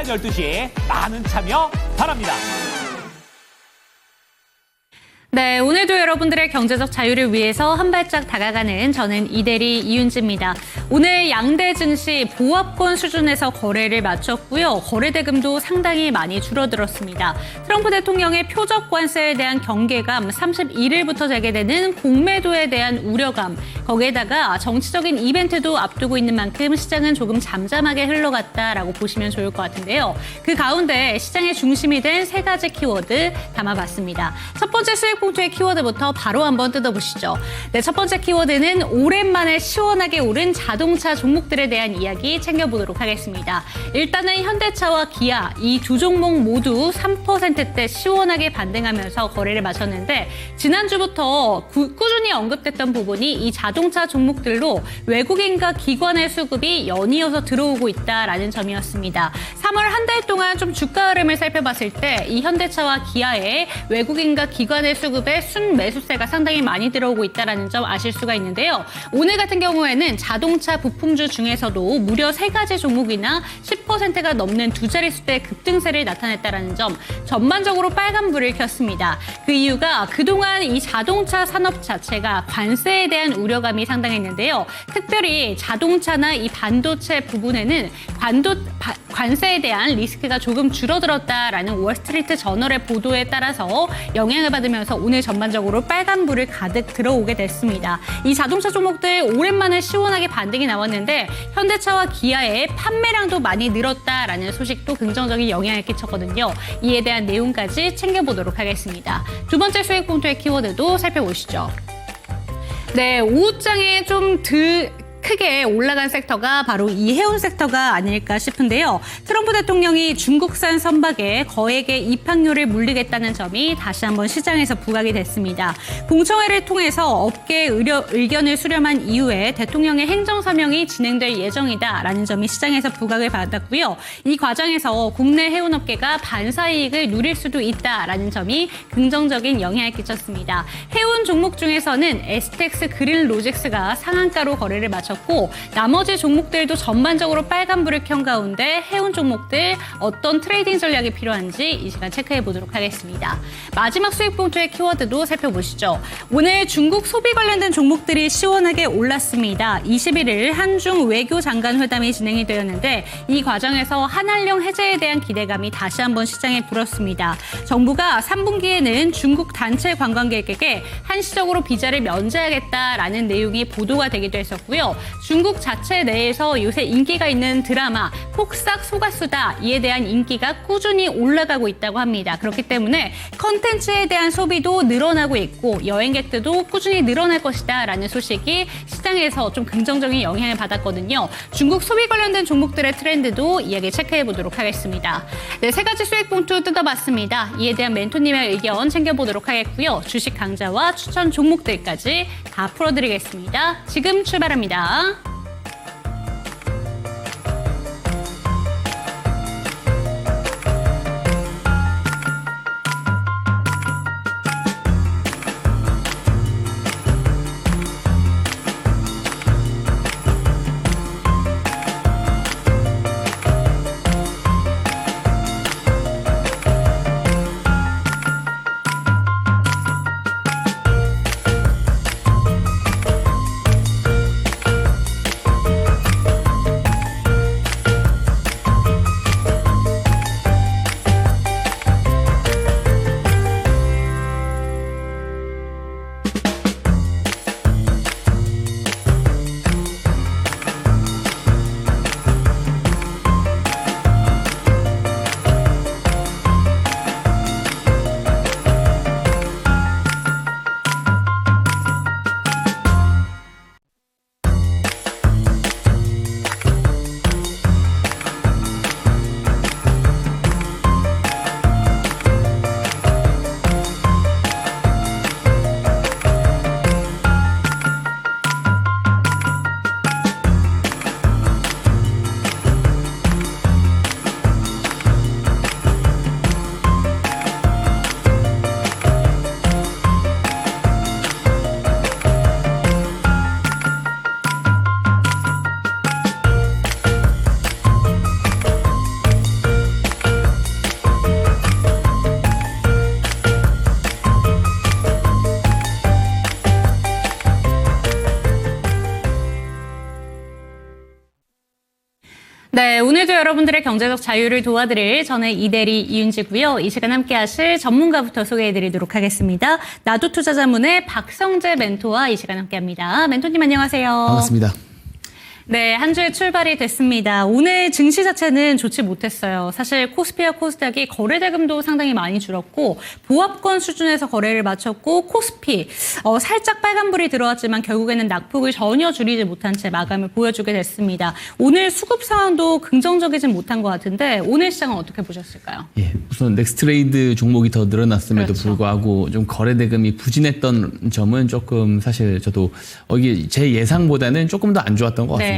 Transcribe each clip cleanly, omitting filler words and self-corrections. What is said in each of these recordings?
오전 12시 많은 참여 바랍니다. 네, 오늘도 여러분들의 경제적 자유를 위해서 한 발짝 다가가는 저는 이대리 이윤지입니다. 오늘 양대 증시 보합권 수준에서 거래를 마쳤고요. 거래 대금도 상당히 많이 줄어들었습니다. 트럼프 대통령의 표적 관세에 대한 경계감, 31일부터 재개되는 공매도에 대한 우려감, 거기에다가 정치적인 이벤트도 앞두고 있는 만큼 시장은 조금 잠잠하게 흘러갔다라고 보시면 좋을 것 같은데요. 그 가운데 시장의 중심이 된 세 가지 키워드 담아봤습니다. 첫 번째 수익 봉투의 키워드부터 바로 한번 뜯어보시죠. 네, 첫 번째 키워드는 오랜만에 시원하게 오른 자동차 종목들에 대한 이야기 챙겨보도록 하겠습니다. 일단은 현대차와 기아 이 두 종목 모두 3%대 시원하게 반등하면서 거래를 마쳤는데 지난주부터 꾸준히 언급됐던 부분이 이 자동차 종목들로 외국인과 기관의 수급이 연이어서 들어오고 있다라는 점이었습니다. 3월 한 달 동안 좀 주가 흐름을 살펴봤을 때 이 현대차와 기아의 외국인과 기관의 수급에 순매수세가 상당히 많이 들어오고 있다는 점 아실 수가 있는데요. 오늘 같은 경우에는 자동차 부품주 중에서도 무려 3가지 종목이나 10%가 넘는 두 자릿수대 급등세를 나타냈다는 점, 전반적으로 빨간불을 켰습니다. 그 이유가 그동안 이 자동차 산업 자체가 관세에 대한 우려감이 상당했는데요. 특별히 자동차나 이 반도체 부분에는 관세에 대한 리스크가 조금 줄어들었다라는 월스트리트 저널의 보도에 따라서 영향을 받으면서 오늘 전반적으로 빨간불을 가득 들어오게 됐습니다. 이 자동차 종목들 오랜만에 시원하게 반등이 나왔는데 현대차와 기아의 판매량도 많이 늘었다라는 소식도 긍정적인 영향을 끼쳤거든요. 이에 대한 내용까지 챙겨보도록 하겠습니다. 두 번째 수익 봉투의 키워드도 살펴보시죠. 네, 오후장에 좀 크게 올라간 섹터가 바로 이 해운 섹터가 아닐까 싶은데요. 트럼프 대통령이 중국산 선박에 거액의 입항료를 물리겠다는 점이 다시 한번 시장에서 부각이 됐습니다. 공청회를 통해서 업계의 의견을 수렴한 이후에 대통령의 행정서명이 진행될 예정이다라는 점이 시장에서 부각을 받았고요. 이 과정에서 국내 해운업계가 반사이익을 누릴 수도 있다라는 점이 긍정적인 영향을 끼쳤습니다. 해운 종목 중에서는 에스텍스 그린로직스가 상한가로 거래를 마쳤고 나머지 종목들도 전반적으로 빨간불을 켠 가운데 해운 종목들 어떤 트레이딩 전략이 필요한지 이 시간 체크해 보도록 하겠습니다. 마지막 수익 봉투의 키워드도 살펴보시죠. 오늘 중국 소비 관련된 종목들이 시원하게 올랐습니다. 21일 한중 외교장관 회담이 진행이 되었는데 이 과정에서 한한령 해제에 대한 기대감이 다시 한번 시장에 불었습니다. 정부가 3분기에는 중국 단체 관광객에게 한시적으로 비자를 면제하겠다라는 내용이 보도가 되기도 했었고요. 중국 자체 내에서 요새 인기가 있는 드라마 폭삭 소가수다 이에 대한 인기가 꾸준히 올라가고 있다고 합니다. 그렇기 때문에 컨텐츠에 대한 소비도 늘어나고 있고 여행객들도 꾸준히 늘어날 것이다 라는 소식이 시장에서 좀 긍정적인 영향을 받았거든요. 중국 소비 관련된 종목들의 트렌드도 이야기 체크해 보도록 하겠습니다. 네, 세 가지 수익 봉투 뜯어봤습니다. 이에 대한 멘토님의 의견 챙겨보도록 하겠고요. 주식 강좌와 추천 종목들까지 다 풀어드리겠습니다. 지금 출발합니다. 네, 오늘도 여러분들의 경제적 자유를 도와드릴 저는 이대리 이윤지고요. 이 시간 함께 하실 전문가부터 소개해드리도록 하겠습니다. 나도 투자자문의 박성재 멘토와 이 시간 함께합니다. 멘토님 안녕하세요. 반갑습니다. 네, 한 주의 출발이 됐습니다. 오늘 증시 자체는 좋지 못했어요. 사실 코스피와 코스닥이 거래 대금도 상당히 많이 줄었고 보합권 수준에서 거래를 마쳤고 코스피 살짝 빨간불이 들어왔지만 결국에는 낙폭을 전혀 줄이지 못한 채 마감을 보여주게 됐습니다. 오늘 수급 상황도 긍정적이진 못한 것 같은데 오늘 시장은 어떻게 보셨을까요? 예, 우선 넥스트레이드 종목이 더 늘어났음에도 그렇죠. 불구하고 좀 거래 대금이 부진했던 점은 조금 사실 저도 이게 제 예상보다는 조금 더 안 좋았던 것 같습니다. 네.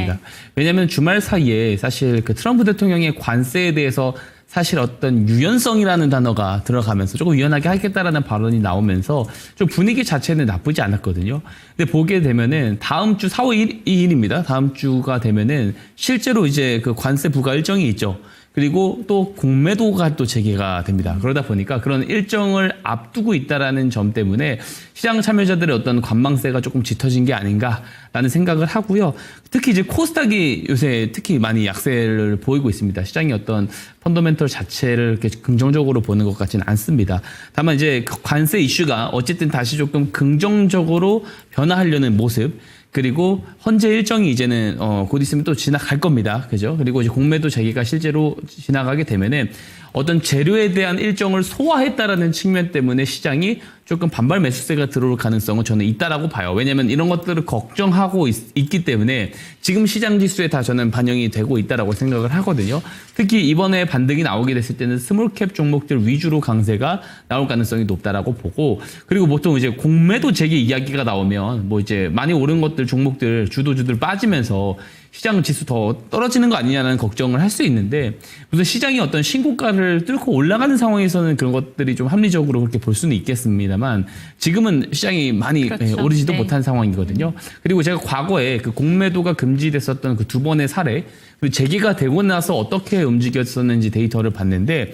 왜냐하면 주말 사이에 사실 그 트럼프 대통령의 관세에 대해서 사실 어떤 유연성이라는 단어가 들어가면서 조금 유연하게 하겠다라는 발언이 나오면서 좀 분위기 자체는 나쁘지 않았거든요. 근데 보게 되면은 다음 주 4월 2일입니다. 다음 주가 되면은 실제로 이제 그 관세 부과 일정이 있죠. 그리고 또 공매도가 또 재개가 됩니다. 그러다 보니까 그런 일정을 앞두고 있다라는 점 때문에 시장 참여자들의 어떤 관망세가 조금 짙어진 게 아닌가라는 생각을 하고요. 특히 이제 코스닥이 요새 특히 많이 약세를 보이고 있습니다. 시장의 어떤 펀더멘털 자체를 이렇게 긍정적으로 보는 것 같지는 않습니다. 다만 이제 관세 이슈가 어쨌든 다시 조금 긍정적으로 변화하려는 모습. 그리고 헌재 일정이 이제는 곧 있으면 또 지나갈 겁니다. 그죠? 그리고 이제 공매도 재개가 실제로 지나가게 되면은 어떤 재료에 대한 일정을 소화했다라는 측면 때문에 시장이 조금 반발 매수세가 들어올 가능성은 저는 있다라고 봐요. 왜냐하면 이런 것들을 걱정하고 있기 때문에 지금 시장 지수에 다 저는 반영이 되고 있다라고 생각을 하거든요. 특히 이번에 반등이 나오게 됐을 때는 스몰캡 종목들 위주로 강세가 나올 가능성이 높다라고 보고, 그리고 보통 이제 공매도 재개 이야기가 나오면 뭐 이제 많이 오른 것들 종목들 주도주들 빠지면서 시장 지수 더 떨어지는 거 아니냐는 걱정을 할 수 있는데, 무슨 시장이 어떤 신고가를 뚫고 올라가는 상황에서는 그런 것들이 좀 합리적으로 그렇게 볼 수는 있겠습니다만 지금은 시장이 많이 그렇죠. 오르지도 네. 못한 상황이거든요. 그리고 제가 과거에 그 공매도가 금지됐었던 그 두 번의 사례, 그리고 재개가 되고 나서 어떻게 움직였었는지 데이터를 봤는데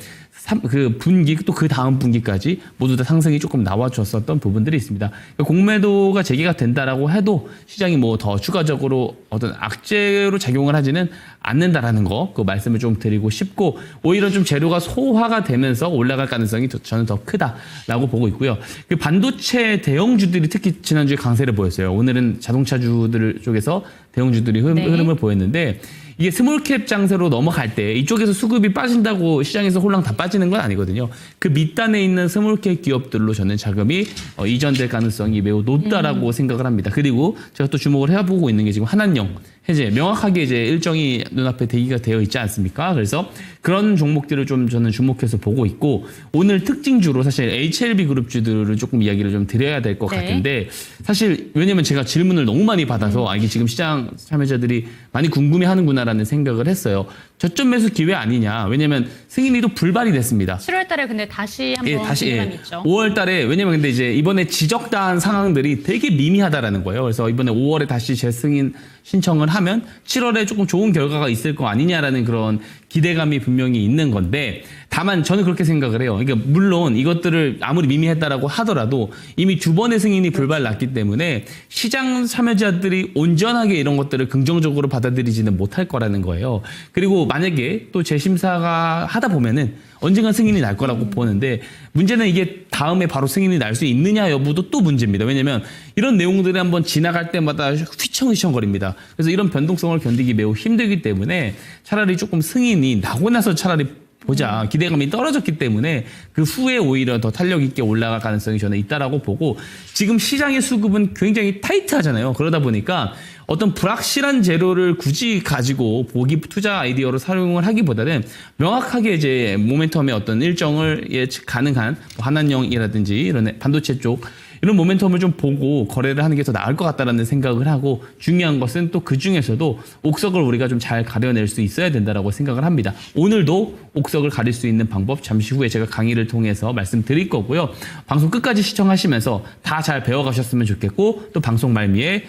그 분기 또 그 다음 분기까지 모두 다 상승이 조금 나와줬었던 부분들이 있습니다. 공매도가 재개가 된다라고 해도 시장이 뭐 더 추가적으로 어떤 악재로 작용을 하지는 않는다라는 거, 그 말씀을 좀 드리고 싶고, 오히려 좀 재료가 소화가 되면서 올라갈 가능성이 저는 더 크다라고 보고 있고요. 그 반도체 대형주들이 특히 지난주에 강세를 보였어요. 오늘은 자동차주들 쪽에서 대형주들이 흐름을 보였는데, 이게 스몰캡 장세로 넘어갈 때 이쪽에서 수급이 빠진다고 시장에서 홀랑 다 빠지는 건 아니거든요. 그 밑단에 있는 스몰캡 기업들로 저는 자금이 이전될 가능성이 매우 높다라고 생각을 합니다. 그리고 제가 또 주목을 해보고 있는 게 지금 한한령 해제 명확하게 이제 일정이 눈앞에 대기가 되어 있지 않습니까? 그래서 그런 종목들을 좀 저는 주목해서 보고 있고, 오늘 특징주로 사실 HLB 그룹주들을 조금 이야기를 좀 드려야 될 것 네. 같은데, 사실 왜냐면 제가 질문을 너무 많이 받아서 이게 지금 시장 참여자들이 많이 궁금해하는구나라는 생각을 했어요. 저점 매수 기회 아니냐? 왜냐면 승인이도 불발이 됐습니다. 7월 달에 근데 다시 한번 다시 기회가 있죠. 5월 달에, 왜냐면 근데 이제 이번에 지적당한 상황들이 되게 미미하다라는 거예요. 그래서 이번에 5월에 다시 재승인 신청을 하면 7월에 조금 좋은 결과가 있을 거 아니냐라는 그런 기대감이 분명히 있는 건데, 다만 저는 그렇게 생각을 해요. 그러니까 물론 이것들을 아무리 미미했다라고 하더라도 이미 두 번의 승인이 불발 났기 때문에 시장 참여자들이 온전하게 이런 것들을 긍정적으로 받아들이지는 못할 거라는 거예요. 그리고 만약에 또 재심사가 하다 보면은 언젠가 승인이 날 거라고 보는데, 문제는 이게 다음에 바로 승인이 날 수 있느냐 여부도 또 문제입니다. 왜냐면 이런 내용들이 한번 지나갈 때마다 휘청휘청거립니다. 그래서 이런 변동성을 견디기 매우 힘들기 때문에 차라리 조금 승인이 나고 나서 차라리 보자. 기대감이 떨어졌기 때문에 그 후에 오히려 더 탄력 있게 올라갈 가능성이 저는 있다라고 보고, 지금 시장의 수급은 굉장히 타이트하잖아요. 그러다 보니까 어떤 불확실한 재료를 굳이 가지고 보기 투자 아이디어로 사용을 하기보다는 명확하게 이제 모멘텀의 어떤 일정을 예측 가능한 한한령이라든지 이런 반도체 쪽 이런 모멘텀을 좀 보고 거래를 하는 게 더 나을 것 같다라는 생각을 하고, 중요한 것은 또 그 중에서도 옥석을 우리가 좀 잘 가려낼 수 있어야 된다라고 생각을 합니다. 오늘도 옥석을 가릴 수 있는 방법 잠시 후에 제가 강의를 통해서 말씀드릴 거고요. 방송 끝까지 시청하시면서 다 잘 배워가셨으면 좋겠고, 또 방송 말미에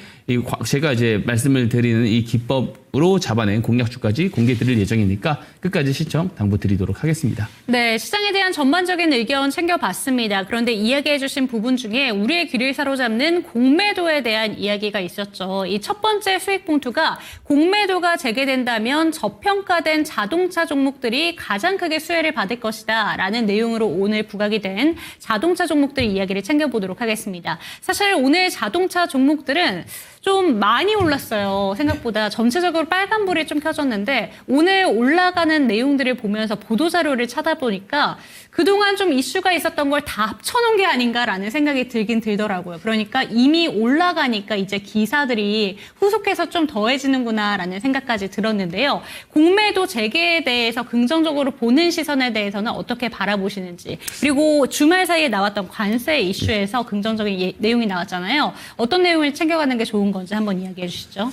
제가 이제 말씀을 드리는 이 기법 직접으로 잡아낸 공약주까지 공개드릴 예정이니까 끝까지 시청 당부드리도록 하겠습니다. 네, 시장에 대한 전반적인 의견 챙겨봤습니다. 그런데 이야기해주신 부분 중에 우리의 귀를 사로잡는 공매도에 대한 이야기가 있었죠. 이 첫 번째 수익 봉투가 공매도가 재개된다면 저평가된 자동차 종목들이 가장 크게 수혜를 받을 것이다 라는 내용으로 오늘 부각이 된 자동차 종목들 이야기를 챙겨보도록 하겠습니다. 사실 오늘 자동차 종목들은 좀 많이 올랐어요. 생각보다 전체적으로 빨간불이 좀 켜졌는데 오늘 올라가는 내용들을 보면서 보도자료를 찾아보니까 그동안 좀 이슈가 있었던 걸 다 합쳐놓은 게 아닌가라는 생각이 들긴 들더라고요. 그러니까 이미 올라가니까 이제 기사들이 후속해서 좀 더해지는구나라는 생각까지 들었는데요. 공매도 재개에 대해서 긍정적으로 보는 시선에 대해서는 어떻게 바라보시는지, 그리고 주말 사이에 나왔던 관세 이슈에서 긍정적인 내용이 나왔잖아요. 어떤 내용을 챙겨가는 게 좋은 건지 한번 이야기해 주시죠.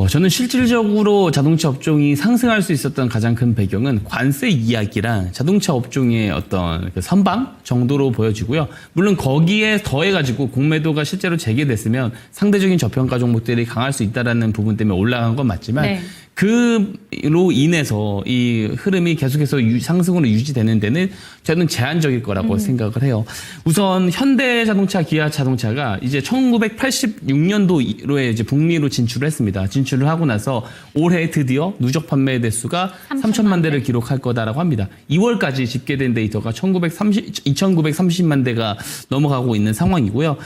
저는 실질적으로 자동차 업종이 상승할 수 있었던 가장 큰 배경은 관세 이야기랑 자동차 업종의 어떤 그 선방 정도로 보여지고요. 물론 거기에 더해가지고 공매도가 실제로 재개됐으면 상대적인 저평가 종목들이 강할 수 있다라는 부분 때문에 올라간 건 맞지만 네. 그로 인해서 이 흐름이 계속해서 상승으로 유지되는 데는 저는 제한적일 거라고 생각을 해요. 우선 현대자동차, 기아자동차가 이제 1986년도로에 이제 북미로 진출을 했습니다. 진출을 하고 나서 올해 드디어 누적 판매 대수가 3천만 대를 기록할 거다라고 합니다. 2월까지 집계된 데이터가 2,930만 대가 넘어가고 있는 상황이고요.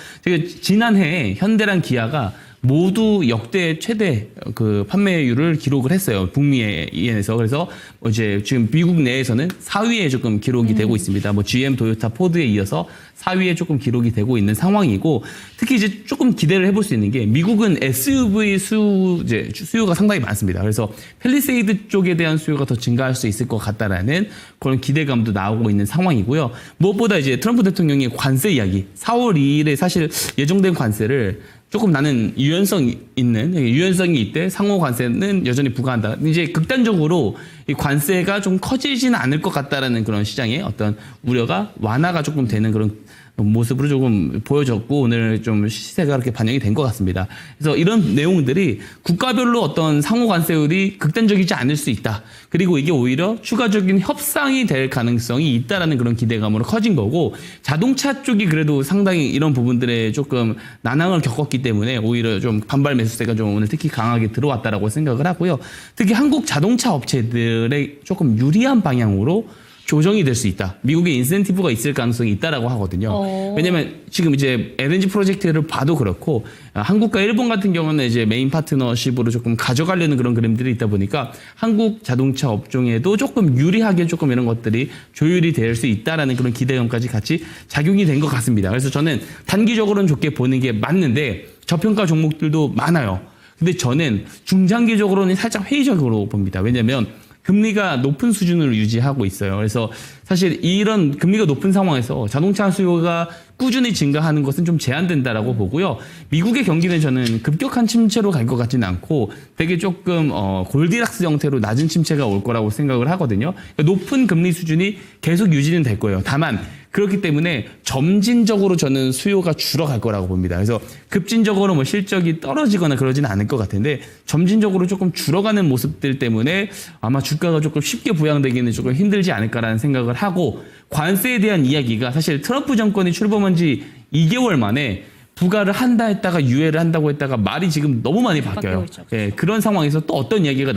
지난해 현대랑 기아가 모두 역대 최대 그 판매율을 기록을 했어요. 북미에서. 그래서 이제 지금 미국 내에서는 4위에 조금 기록이 되고 있습니다. 뭐 GM, 도요타, 포드에 이어서 4위에 조금 기록이 되고 있는 상황이고, 특히 이제 조금 기대를 해볼 수 있는 게 미국은 SUV 수요가 상당히 많습니다. 그래서 팰리세이드 쪽에 대한 수요가 더 증가할 수 있을 것 같다라는 그런 기대감도 나오고 있는 상황이고요. 무엇보다 이제 트럼프 대통령의 관세 이야기, 4월 2일에 사실 예정된 관세를 조금 나는 유연성이 있대 상호 관세는 여전히 부과한다. 이제 극단적으로 이 관세가 좀 커지지는 않을 것 같다라는 그런 시장의 어떤 우려가 완화가 조금 되는 그런 모습으로 조금 보여졌고, 오늘 좀 시세가 그렇게 반영이 된 것 같습니다. 그래서 이런 내용들이 국가별로 어떤 상호 관세율이 극단적이지 않을 수 있다. 그리고 이게 오히려 추가적인 협상이 될 가능성이 있다라는 그런 기대감으로 커진 거고, 자동차 쪽이 그래도 상당히 이런 부분들에 조금 난항을 겪었기 때문에 오히려 좀 반발 매수세가 좀 오늘 특히 강하게 들어왔다라고 생각을 하고요. 특히 한국 자동차 업체들의 조금 유리한 방향으로 조정이 될 수 있다. 미국의 인센티브가 있을 가능성이 있다라고 하거든요. 왜냐면 지금 이제 LNG 프로젝트를 봐도 그렇고, 한국과 일본 같은 경우는 이제 메인 파트너십으로 조금 가져가려는 그런 그림들이 있다 보니까 한국 자동차 업종에도 조금 유리하게 조금 이런 것들이 조율이 될 수 있다라는 그런 기대감까지 같이 작용이 된 것 같습니다. 그래서 저는 단기적으로는 좋게 보는 게 맞는데 저평가 종목들도 많아요. 근데 저는 중장기적으로는 살짝 회의적으로 봅니다. 왜냐면 금리가 높은 수준으로 유지하고 있어요. 그래서 사실 이런 금리가 높은 상황에서 자동차 수요가 꾸준히 증가하는 것은 좀 제한된다라고 보고요. 미국의 경기는 저는 급격한 침체로 갈 것 같지는 않고 되게 조금 골디락스 형태로 낮은 침체가 올 거라고 생각을 하거든요. 그러니까 높은 금리 수준이 계속 유지는 될 거예요. 다만 그렇기 때문에 점진적으로 저는 수요가 줄어갈 거라고 봅니다. 그래서 급진적으로 뭐 실적이 떨어지거나 그러지는 않을 것 같은데 점진적으로 조금 줄어가는 모습들 때문에 아마 주가가 조금 쉽게 부양되기는 조금 힘들지 않을까라는 생각을 하고, 관세에 대한 이야기가 사실 트럼프 정권이 출범한 지 2개월 만에 부과를 한다 했다가 유예를 한다고 했다가 말이 지금 너무 많이 바뀌어요. 예, 그런 상황에서 또 어떤 이야기가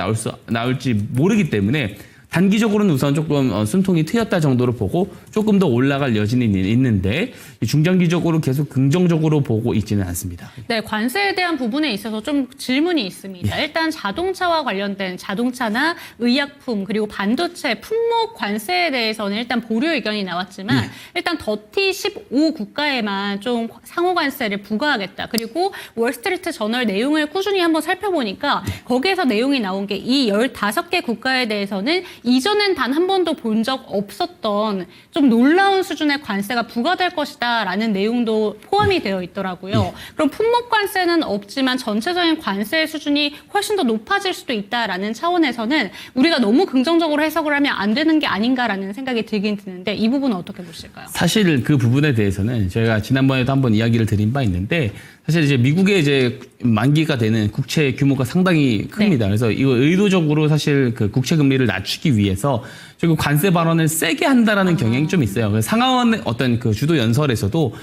나올지 모르기 때문에 단기적으로는 우선 조금 숨통이 트였다 정도로 보고 조금 더 올라갈 여지는 있는데 중장기적으로 계속 긍정적으로 보고 있지는 않습니다. 네, 관세에 대한 부분에 있어서 좀 질문이 있습니다. 일단 자동차와 관련된 자동차나 의약품 그리고 반도체 품목 관세에 대해서는 일단 보류 의견이 나왔지만 일단 더티 15 국가에만 좀 상호 관세를 부과하겠다. 그리고 월스트리트 저널 내용을 꾸준히 한번 살펴보니까 거기에서 내용이 나온 게 이 15개 국가에 대해서는 이전엔 단 한 번도 본 적 없었던 좀 놀라운 수준의 관세가 부과될 것이다라는 내용도 포함이 되어 있더라고요. 그럼 품목 관세는 없지만 전체적인 관세 수준이 훨씬 더 높아질 수도 있다라는 차원에서는 우리가 너무 긍정적으로 해석을 하면 안 되는 게 아닌가라는 생각이 들긴 드는데 이 부분은 어떻게 보실까요? 사실 그 부분에 대해서는 저희가 지난번에도 한번 이야기를 드린 바 있는데, 사실 이제 미국의 이제 만기가 되는 국채 규모가 상당히 큽니다. 그래서 이거 의도적으로 사실 그 국채 금리를 낮추기 위해서 조금 관세 발언을 세게 한다라는 경향이 좀 있어요. 그래서 상하원 어떤 그 주도 연설에서도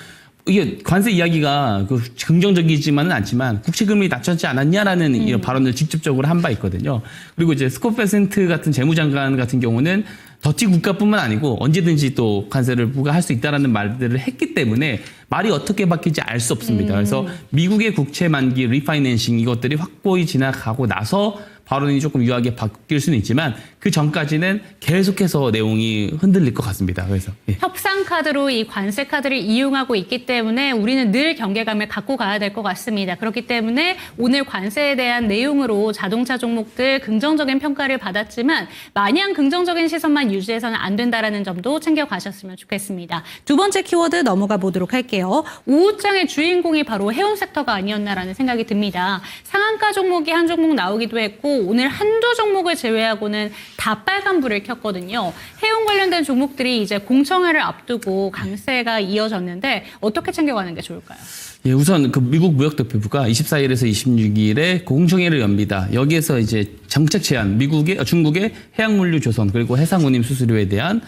이게 관세 이야기가 그 긍정적이지만은 않지만 국채 금리 낮췄지 않았냐라는 이런 발언을 직접적으로 한 바 있거든요. 그리고 이제 스콧 베센트 같은 재무장관 같은 경우는 더티 국가뿐만 아니고 언제든지 또 관세를 부과할 수 있다라는 말들을 했기 때문에 말이 어떻게 바뀔지 알 수 없습니다. 그래서 미국의 국채 만기 리파이낸싱 이것들이 확고히 지나가고 나서 발언이 조금 유하게 바뀔 수는 있지만 그 전까지는 계속해서 내용이 흔들릴 것 같습니다. 그래서 협상 카드로 이 관세 카드를 이용하고 있기 때문에 우리는 늘 경계감을 갖고 가야 될 것 같습니다. 그렇기 때문에 오늘 관세에 대한 내용으로 자동차 종목들 긍정적인 평가를 받았지만 마냥 긍정적인 시선만 유지해서는 안 된다라는 점도 챙겨가셨으면 좋겠습니다. 두 번째 키워드 넘어가 보도록 할게요. 오후장의 주인공이 바로 해운 섹터가 아니었나라는 생각이 듭니다. 상한가 종목이 한 종목 나오기도 했고 오늘 한두 종목을 제외하고는 다 빨간불을 켰거든요. 해운 관련된 종목들이 이제 공청회를 앞두고 강세가 이어졌는데 어떻게 챙겨가는 게 좋을까요? 예, 우선 그 미국 무역대표부가 24일에서 26일에 공청회를 엽니다. 여기에서 이제 정책 제안, 중국의 해양물류 조선 그리고 해상운임 수수료에 대한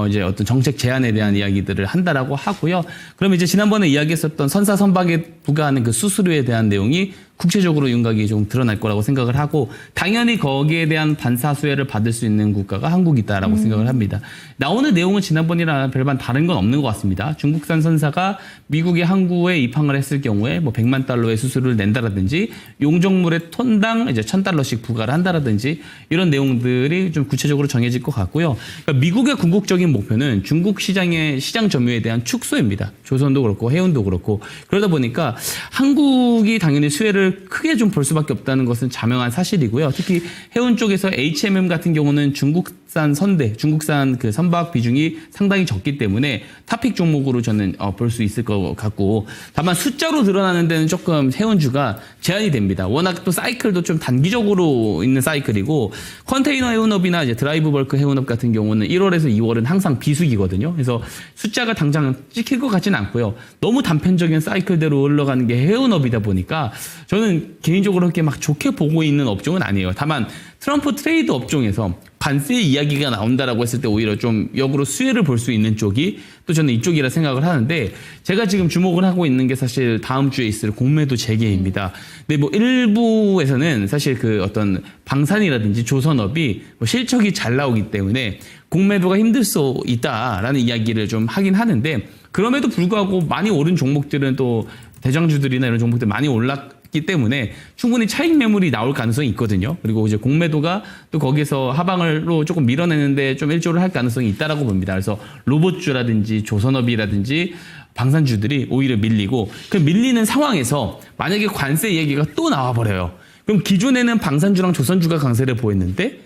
이제 어떤 정책 제안에 대한 이야기들을 한다라고 하고요. 그럼 이제 지난번에 이야기했었던 선사 선박에 부과하는 그 수수료에 대한 내용이 국제적으로 윤곽이 좀 드러날 거라고 생각을 하고 당연히 거기에 대한 반사수혜를 받을 수 있는 국가가 한국이다라고 생각을 합니다. 나오는 내용은 지난번이랑 별반 다른 건 없는 것 같습니다. 중국산 선사가 미국의 항구에 입항을 했을 경우에 뭐 100만 달러의 수수료를 낸다라든지 용적물의 톤당 이제 1,000달러씩 부과를 한다라든지 이런 내용들이 좀 구체적으로 정해질 것 같고요. 그러니까 미국의 궁극적인 목표는 중국 시장의 시장 점유에 대한 축소입니다. 조선도 그렇고 해운도 그렇고 그러다 보니까 한국이 당연히 수혜를 크게 좀 볼 수밖에 없다는 것은 자명한 사실이고요. 특히 해운 쪽에서 HMM 같은 경우는 중국산 그 선박 비중이 상당히 적기 때문에 탑픽 종목으로 저는 볼 수 있을 것 같고 다만 숫자로 드러나는 데는 조금 해운주가 제한이 됩니다. 워낙 또 사이클도 좀 단기적으로 있는 사이클이고 컨테이너 해운업이나 이제 드라이브 벌크 해운업 같은 경우는 1월에서 2월은 항상 비수기거든요. 그래서 숫자가 당장 찍힐 것 같지는 않고요. 너무 단편적인 사이클대로 흘러가는 게 해운업이다 보니까 저는 개인적으로 그렇게 막 좋게 보고 있는 업종은 아니에요. 다만 트럼프 트레이드 업종에서 관세 이야기가 나온다라고 했을 때 오히려 좀 역으로 수혜를 볼 수 있는 쪽이 또 저는 이쪽이라 생각을 하는데 제가 지금 주목을 하고 있는 게 사실 다음 주에 있을 공매도 재개입니다. 근데 뭐 일부에서는 사실 그 어떤 방산이라든지 조선업이 뭐 실적이 잘 나오기 때문에 공매도가 힘들 수 있다라는 이야기를 좀 하긴 하는데 그럼에도 불구하고 많이 오른 종목들은 또 대장주들이나 이런 종목들 많이 올랐기 때문에 충분히 차익 매물이 나올 가능성이 있거든요. 그리고 이제 공매도가 또 거기서 하방으로 조금 밀어내는데 좀 일조를 할 가능성이 있다라고 봅니다. 그래서 로봇주라든지 조선업이라든지 방산주들이 오히려 밀리고 그 밀리는 상황에서 만약에 관세 얘기가 또 나와버려요. 그럼 기존에는 방산주랑 조선주가 강세를 보였는데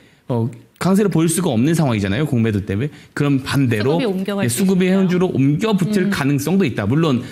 강세를 보일 수가 없는 상황이잖아요. 공매도 때문에. 그럼 반대로 수급이 해운주로 옮겨 붙을 가능성도 있다. 물론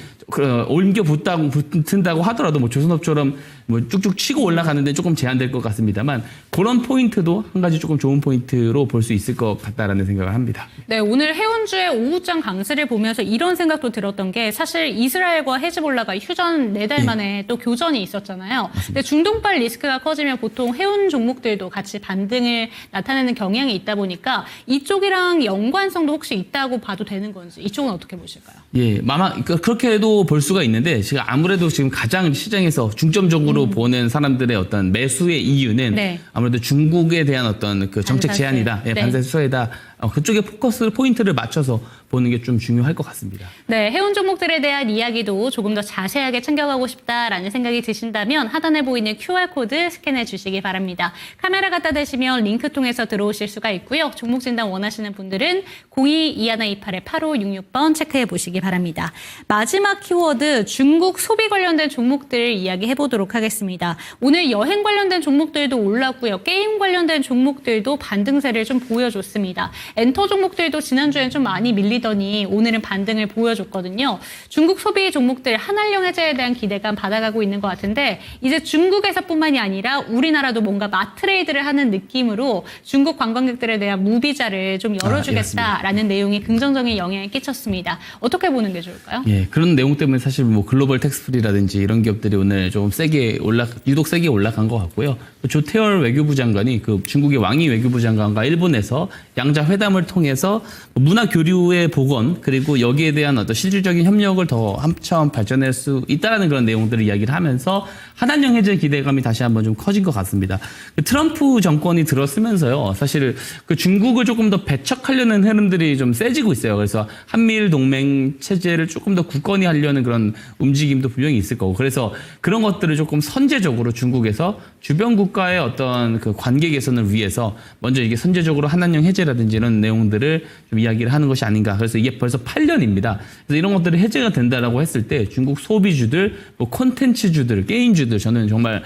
옮겨 붙는다고 하더라도 뭐 조선업처럼 뭐 쭉쭉 치고 올라가는데 조금 제한될 것 같습니다만 그런 포인트도 한 가지 조금 좋은 포인트로 볼 수 있을 것 같다라는 생각을 합니다. 네, 오늘 해운주의 오후장 강세를 보면서 이런 생각도 들었던 게 사실 이스라엘과 헤즈볼라가 휴전 4달 만에 또 교전이 있었잖아요. 근데 중동발 리스크가 커지면 보통 해운 종목들도 같이 반등을 나타내는 경향이 있다 보니까 이쪽이랑 연관성도 혹시 있다고 봐도 되는 건지 이쪽은 어떻게 보실까요? 예, 그렇게도 볼 수가 있는데 제가 아무래도 지금 가장 시장에서 중점적으로 보는 사람들의 어떤 매수의 이유는 아무래도 중국에 대한 어떤 그 정책 제한이다, 반세 수혜다. 그쪽에 포인트를 맞춰서 보는 게 좀 중요할 것 같습니다. 네, 해운 종목들에 대한 이야기도 조금 더 자세하게 챙겨가고 싶다라는 생각이 드신다면 하단에 보이는 QR코드 스캔해 주시기 바랍니다. 카메라 갖다 대시면 링크 통해서 들어오실 수가 있고요. 종목 진단 원하시는 분들은 02-2128-8566번 체크해 보시기 바랍니다. 마지막 키워드 중국 소비 관련된 종목들 이야기해 보도록 하겠습니다. 오늘 여행 관련된 종목들도 올랐고요. 게임 관련된 종목들도 반등세를 좀 보여줬습니다. 엔터 종목들도 지난주에는 좀 많이 밀리더니 오늘은 반등을 보여줬거든요. 중국 소비 종목들 한한령 해제에 대한 기대감 받아가고 있는 것 같은데 이제 중국에서뿐만이 아니라 우리나라도 뭔가 마트레이드를 하는 느낌으로 중국 관광객들에 대한 무비자를 좀 열어주겠다라는 내용이 긍정적인 영향을 끼쳤습니다. 어떻게 보는 게 좋을까요? 예, 그런 내용 때문에 사실 뭐 글로벌 텍스프리라든지 이런 기업들이 오늘 좀 유독 세게 올라간 것 같고요. 조태열 외교부 장관이 그 중국의 왕이 외교부 장관과 일본에서 양자 회담을 통해서 문화 교류의 복원 그리고 여기에 대한 어떤 실질적인 협력을 더 한 차원 발전할 수 있다라는 그런 내용들을 이야기를 하면서 한한령 해제 기대감이 다시 한번 좀 커진 것 같습니다. 그 트럼프 정권이 들었으면서요, 사실 그 중국을 조금 더 배척하려는 흐름들이 좀 세지고 있어요. 그래서 한미일 동맹 체제를 조금 더 굳건히 하려는 그런 움직임도 분명히 있을 거고, 그래서 그런 것들을 조금 선제적으로 중국에서 주변 국가의 어떤 그 관계 개선을 위해서 먼저 이게 선제적으로 한한령 해제라든지 이런 내용들을 좀 이야기를 하는 것이 아닌가. 그래서 이게 벌써 8년입니다. 그래서 이런 것들이 해제가 된다라고 했을 때 중국 소비주들, 뭐 콘텐츠주들, 게임주들 저는 정말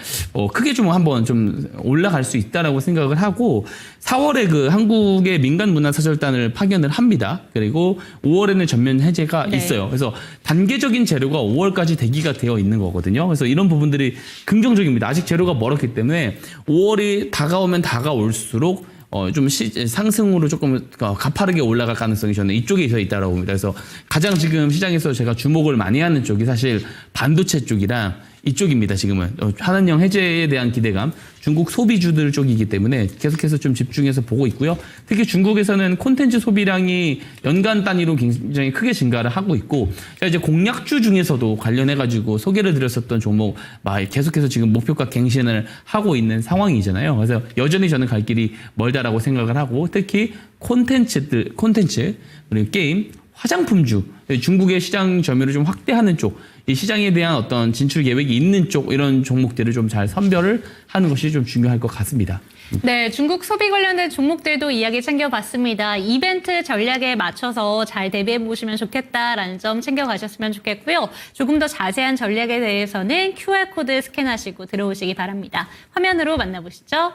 크게 좀 한번 좀 올라갈 수 있다라고 생각을 하고 4월에 그 한국의 민간 문화사절단을 파견을 합니다. 그리고 5월에는 전면 해제가 있어요. 그래서 단계적인 재료가 5월까지 대기가 되어 있는 거거든요. 그래서 이런 부분들이 긍정적입니다. 아직 재료가 멀었기 때문에 5월이 다가오면 다가올수록 좀 상승으로 조금 가파르게 올라갈 가능성이 저는 이쪽에 있다라고 봅니다. 그래서 가장 지금 시장에서 제가 주목을 많이 하는 쪽이 사실 반도체 쪽이랑 이쪽입니다. 지금은 한한령 해제에 대한 기대감, 중국 소비주들 쪽이기 때문에 계속해서 좀 집중해서 보고 있고요. 특히 중국에서는 콘텐츠 소비량이 연간 단위로 굉장히 크게 증가를 하고 있고, 이제 공약주 중에서도 관련해가지고 소개를 드렸었던 종목 계속해서 지금 목표가 갱신을 하고 있는 상황이잖아요. 그래서 여전히 저는 갈 길이 멀다라고 생각을 하고, 특히 콘텐츠 그리고 게임, 화장품주, 중국의 시장 점유를 좀 확대하는 쪽, 이 시장에 대한 어떤 진출 계획이 있는 쪽 이런 종목들을 좀 잘 선별을 하는 것이 좀 중요할 것 같습니다. 네, 중국 소비 관련된 종목들도 이야기 챙겨봤습니다. 이벤트 전략에 맞춰서 잘 대비해 보시면 좋겠다라는 점 챙겨가셨으면 좋겠고요. 조금 더 자세한 전략에 대해서는 QR코드 스캔하시고 들어오시기 바랍니다. 화면으로 만나보시죠.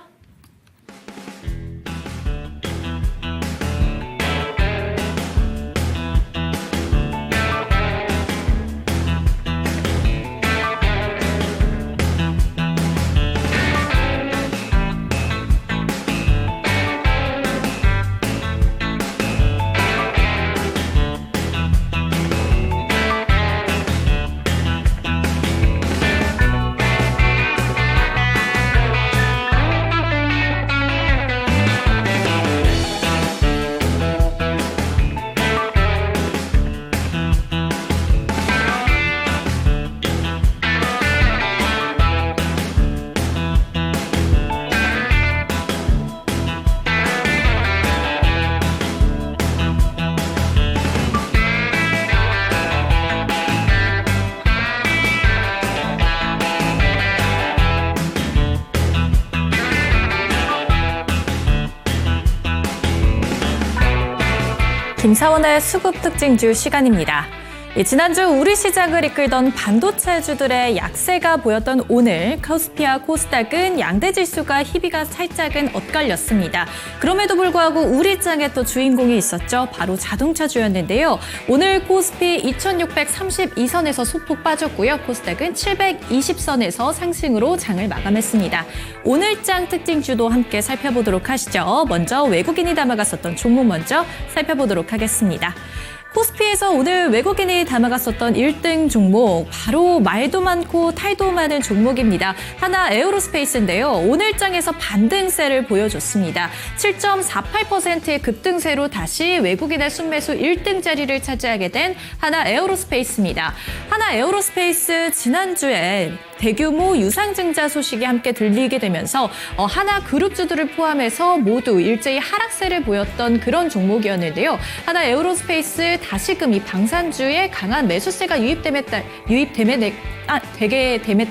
김사원의 수급 특징주 시간입니다. 지난주 우리 시장을 이끌던 반도체주들의 약세가 보였던 오늘 코스피와 코스닥은 양대 지수가 희비가 살짝은 엇갈렸습니다. 그럼에도 불구하고 우리 장에 또 주인공이 있었죠. 바로 자동차주였는데요. 오늘 코스피 2632선에서 소폭 빠졌고요. 코스닥은 720선에서 상승으로 장을 마감했습니다. 오늘 장 특징주도 함께 살펴보도록 하시죠. 먼저 외국인이 담아갔었던 종목 먼저 살펴보도록 하겠습니다. 코스피에서 오늘 외국인이 담아갔었던 1등 종목, 바로 말도 많고 탈도 많은 종목입니다. 하나 에어로스페이스인데요. 오늘 장에서 반등세를 보여줬습니다. 7.48%의 급등세로 다시 외국인의 순매수 1등 자리를 차지하게 된 하나 에어로스페이스입니다. 하나 에어로스페이스 지난주에 대규모 유상증자 소식이 함께 들리게 되면서 하나 그룹주들을 포함해서 모두 일제히 하락세를 보였던 그런 종목이었는데요. 하나 에어로스페이스 다시금 이 방산주의 강한 매수세가 유입됨에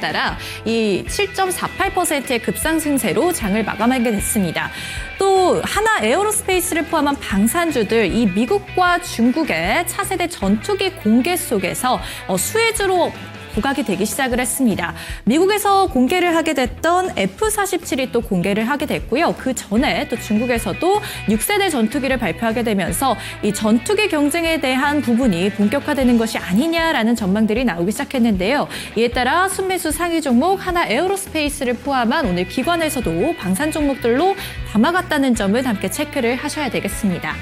따라 이 7.48%의 급상승세로 장을 마감하게 됐습니다. 또 하나 에어로스페이스를 포함한 방산주들, 이 미국과 중국의 차세대 전투기 공개 속에서 수혜주로 부각이 되기 시작을 했습니다. 미국에서 공개를 하게 됐던 F-47이 또 공개를 하게 됐고요. 그 전에 또 중국에서도 6세대 전투기를 발표하게 되면서 이 전투기 경쟁에 대한 부분이 본격화되는 것이 아니냐라는 전망들이 나오기 시작했는데요. 이에 따라 순매수 상위 종목 하나 에어로스페이스를 포함한 오늘 기관에서도 방산 종목들로 담아갔다는 점을 함께 체크를 하셔야 되겠습니다.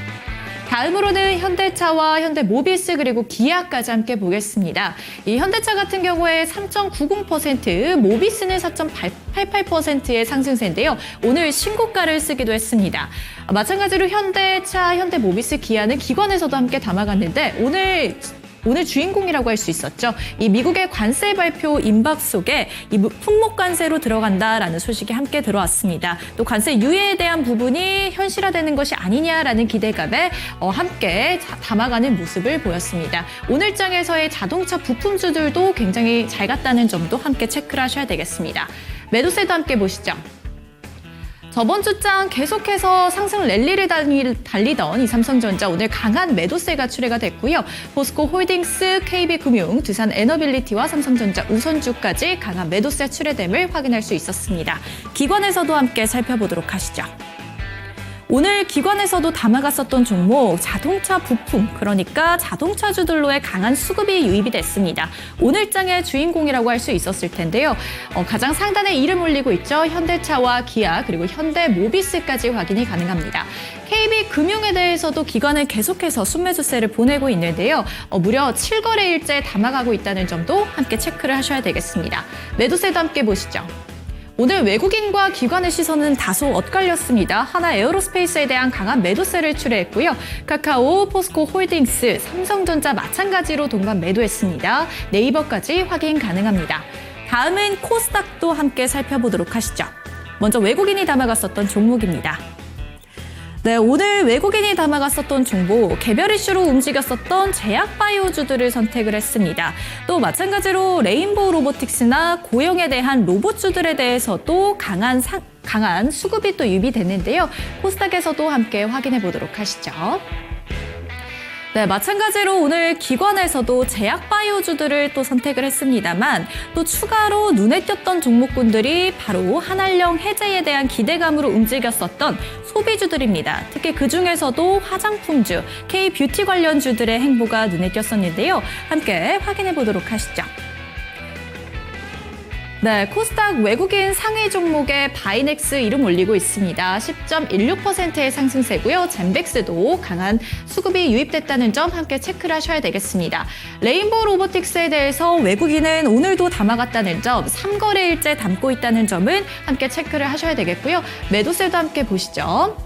다음으로는 현대차와 현대모비스 그리고 기아까지 함께 보겠습니다. 이 현대차 같은 경우에 3.90%, 모비스는 4.88%의 상승세인데요. 오늘 신고가를 쓰기도 했습니다. 마찬가지로 현대차, 현대모비스, 기아는 기관에서도 함께 담아갔는데 오늘 주인공이라고 할 수 있었죠. 이 미국의 관세 발표 임박 속에 이 품목 관세로 들어간다라는 소식이 함께 들어왔습니다. 또 관세 유예에 대한 부분이 현실화되는 것이 아니냐라는 기대감에 함께 담아가는 모습을 보였습니다. 오늘 장에서의 자동차 부품주들도 굉장히 잘 갔다는 점도 함께 체크를 하셔야 되겠습니다. 매도세도 함께 보시죠. 저번 주장 계속해서 상승 랠리를 달리던 이 삼성전자 오늘 강한 매도세가 출회가 됐고요. 포스코홀딩스, KB금융, 두산에너빌리티와 삼성전자 우선주까지 강한 매도세 출회됨을 확인할 수 있었습니다. 기관에서도 함께 살펴보도록 하시죠. 오늘 기관에서도 담아갔었던 종목 자동차 부품, 그러니까 자동차주들로의 강한 수급이 유입이 됐습니다. 오늘 장의 주인공이라고 할 수 있었을 텐데요. 가장 상단에 이름 올리고 있죠. 현대차와 기아 그리고 현대모비스까지 확인이 가능합니다. KB금융에 대해서도 기관은 계속해서 순매수세를 보내고 있는데요. 무려 7거래일째 담아가고 있다는 점도 함께 체크를 하셔야 되겠습니다. 매도세도 함께 보시죠. 오늘 외국인과 기관의 시선은 다소 엇갈렸습니다. 하나 에어로스페이스에 대한 강한 매도세를 출회했고요. 카카오, 포스코홀딩스, 삼성전자 마찬가지로 동반 매도했습니다. 네이버까지 확인 가능합니다. 다음은 코스닥도 함께 살펴보도록 하시죠. 먼저 외국인이 담아갔었던 종목입니다. 네, 오늘 외국인이 담아갔었던 종목, 개별 이슈로 움직였었던 제약바이오주들을 선택을 했습니다. 또 마찬가지로 레인보우 로보틱스나 고용에 대한 로봇주들에 대해서도 강한 수급이 또 유입됐는데요. 코스닥에서도 함께 확인해 보도록 하시죠. 네, 마찬가지로 오늘 기관에서도 제약바이오주들을 또 선택을 했습니다만 또 추가로 눈에 띄었던 종목군들이 바로 한알령 해제에 대한 기대감으로 움직였었던 소비주들입니다. 특히 그중에서도 화장품주, K뷰티 관련주들의 행보가 눈에 띄었었는데요. 함께 확인해 보도록 하시죠. 네, 코스닥 외국인 상위 종목에 바이넥스 이름 올리고 있습니다. 10.16%의 상승세고요. 젠백스도 강한 수급이 유입됐다는 점 함께 체크를 하셔야 되겠습니다. 레인보우 로보틱스에 대해서 외국인은 오늘도 담아갔다는 점, 3거래일째 담고 있다는 점은 함께 체크를 하셔야 되겠고요. 매도세도 함께 보시죠.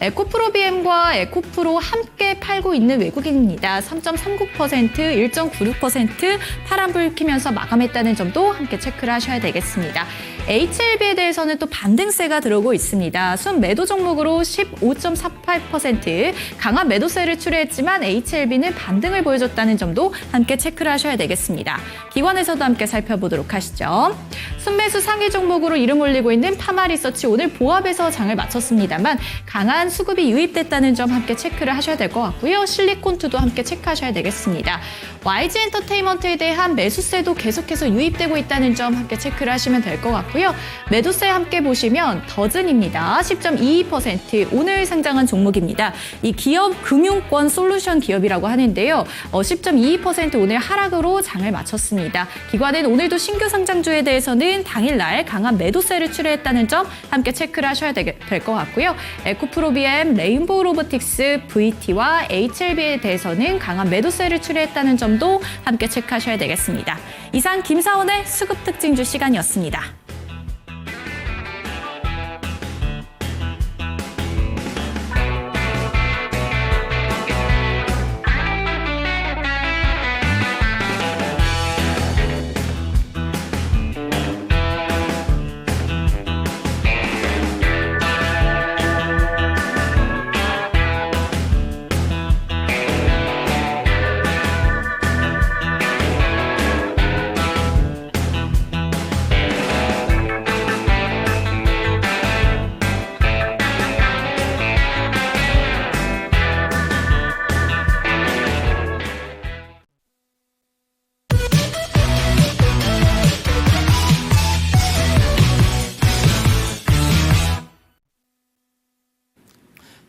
에코프로 BM과 에코프로 함께 팔고 있는 외국인입니다. 3.39%, 1.96% 파란불 켜면서 마감했다는 점도 함께 체크를 하셔야 되겠습니다. HLB에 대해서는 또 반등세가 들어오고 있습니다. 순 매도 종목으로 15.48% 강한 매도세를 출회했지만 HLB는 반등을 보여줬다는 점도 함께 체크를 하셔야 되겠습니다. 기관에서도 함께 살펴보도록 하시죠. 순매수 상위 종목으로 이름 올리고 있는 파마리서치 오늘 보합에서 장을 마쳤습니다만 강한 수급이 유입됐다는 점 함께 체크를 하셔야 될 것 같고요. 실리콘투도 함께 체크하셔야 되겠습니다. YG엔터테인먼트에 대한 매수세도 계속해서 유입되고 있다는 점 함께 체크를 하시면 될 것 같고요. 매도세 함께 보시면 더즌입니다. 10.22% 오늘 상장한 종목입니다. 이 기업 금융권 솔루션 기업이라고 하는데요. 10.22% 오늘 하락으로 장을 마쳤습니다. 기관은 오늘도 신규 상장주에 대해서는 당일날 강한 매도세를 출회했다는 점 함께 체크를 하셔야 될 것 같고요. 에코프로 BM, 레인보우 로보틱스, VT와 HLB에 대해서는 강한 매도세를 출회했다는 점도 함께 체크하셔야 되겠습니다. 이상 김사원의 수급 특징주 시간이었습니다.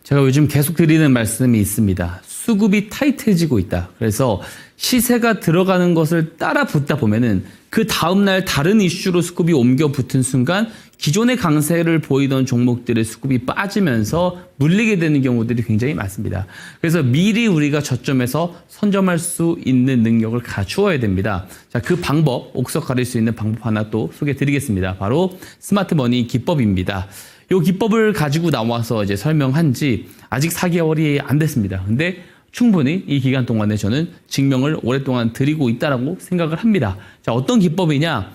제가 요즘 계속 드리는 말씀이 있습니다. 수급이 타이트해지고 있다. 그래서 시세가 들어가는 것을 따라 붙다 보면은 그 다음날 다른 이슈로 수급이 옮겨 붙은 순간 기존의 강세를 보이던 종목들의 수급이 빠지면서 물리게 되는 경우들이 굉장히 많습니다. 그래서 미리 우리가 저점에서 선점할 수 있는 능력을 갖추어야 됩니다. 자, 그 방법, 옥석 가릴 수 있는 방법 하나 또 소개해 드리겠습니다. 바로 스마트머니 기법입니다. 이 기법을 가지고 나와서 이제 설명한 지 아직 4개월이 안 됐습니다. 근데 충분히 이 기간 동안에 저는 증명을 오랫동안 드리고 있다라고 생각을 합니다. 자, 어떤 기법이냐?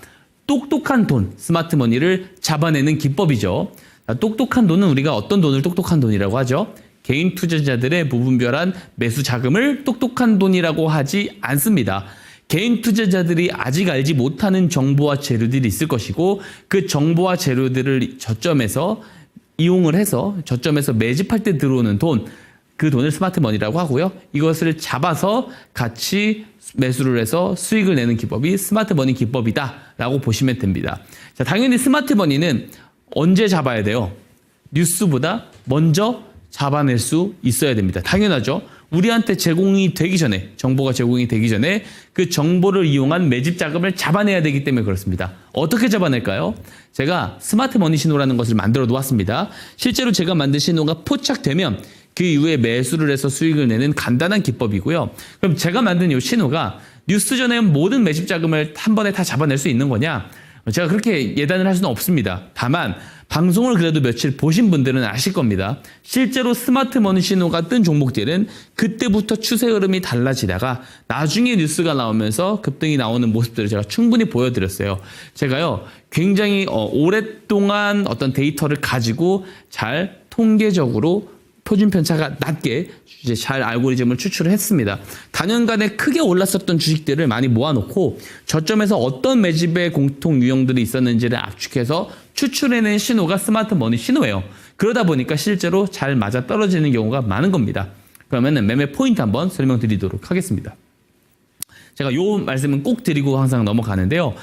똑똑한 돈, 스마트머니를 잡아내는 기법이죠. 자, 똑똑한 돈은 우리가 어떤 돈을 똑똑한 돈이라고 하죠? 개인 투자자들의 무분별한 매수 자금을 똑똑한 돈이라고 하지 않습니다. 개인 투자자들이 아직 알지 못하는 정보와 재료들이 있을 것이고 그 정보와 재료들을 저점에서 이용을 해서 저점에서 매집할 때 들어오는 돈, 그 돈을 스마트머니라고 하고요. 이것을 잡아서 같이 매수를 해서 수익을 내는 기법이 스마트머니 기법이다라고 보시면 됩니다. 자, 당연히 스마트머니는 언제 잡아야 돼요? 뉴스보다 먼저 잡아낼 수 있어야 됩니다. 당연하죠. 우리한테 제공이 되기 전에, 정보가 제공이 되기 전에 그 정보를 이용한 매집 자금을 잡아내야 되기 때문에 그렇습니다. 어떻게 잡아낼까요? 제가 스마트머니 신호라는 것을 만들어 놓았습니다. 실제로 제가 만든 신호가 포착되면 그 이후에 매수를 해서 수익을 내는 간단한 기법이고요. 그럼 제가 만든 이 신호가 뉴스 전에 모든 매집 자금을 한 번에 다 잡아낼 수 있는 거냐? 제가 그렇게 예단을 할 수는 없습니다. 다만 방송을 그래도 며칠 보신 분들은 아실 겁니다. 실제로 스마트머니 신호가 뜬 종목들은 그때부터 추세 흐름이 달라지다가 나중에 뉴스가 나오면서 급등이 나오는 모습들을 제가 충분히 보여드렸어요. 제가요 굉장히 오랫동안 어떤 데이터를 가지고 잘 통계적으로 표준 편차가 낮게 이제 잘 알고리즘을 추출을 했습니다. 단연간에 크게 올랐었던 주식들을 많이 모아놓고 저점에서 어떤 매집의 공통 유형들이 있었는지를 압축해서 추출해낸 신호가 스마트머니 신호예요. 그러다 보니까 실제로 잘 맞아 떨어지는 경우가 많은 겁니다. 그러면은 매매 포인트 한번 설명드리도록 하겠습니다. 제가 요 말씀은 꼭 드리고 항상 넘어가는데요.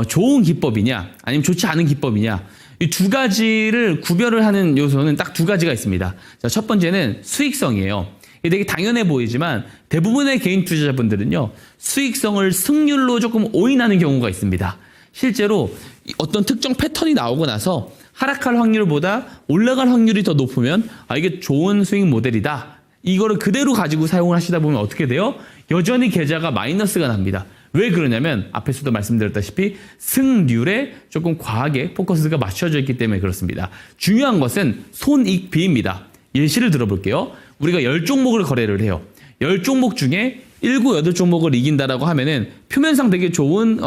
좋은 기법이냐 아니면 좋지 않은 기법이냐 이 두 가지를 구별을 하는 요소는 딱 두 가지가 있습니다. 자, 첫 번째는 수익성이에요. 이게 되게 당연해 보이지만 대부분의 개인 투자자분들은요. 수익성을 승률로 조금 오인하는 경우가 있습니다. 실제로 어떤 특정 패턴이 나오고 나서 하락할 확률보다 올라갈 확률이 더 높으면 이게 좋은 수익 모델이다. 이거를 그대로 가지고 사용을 하시다 보면 어떻게 돼요? 여전히 계좌가 마이너스가 납니다. 왜 그러냐면 앞에서도 말씀드렸다시피 승률에 조금 과하게 포커스가 맞춰져 있기 때문에 그렇습니다. 중요한 것은 손익비입니다. 예시를 들어볼게요. 우리가 10종목을 거래를 해요. 10종목 중에 7, 8종목을 이긴다라고 하면은 표면상 되게 좋은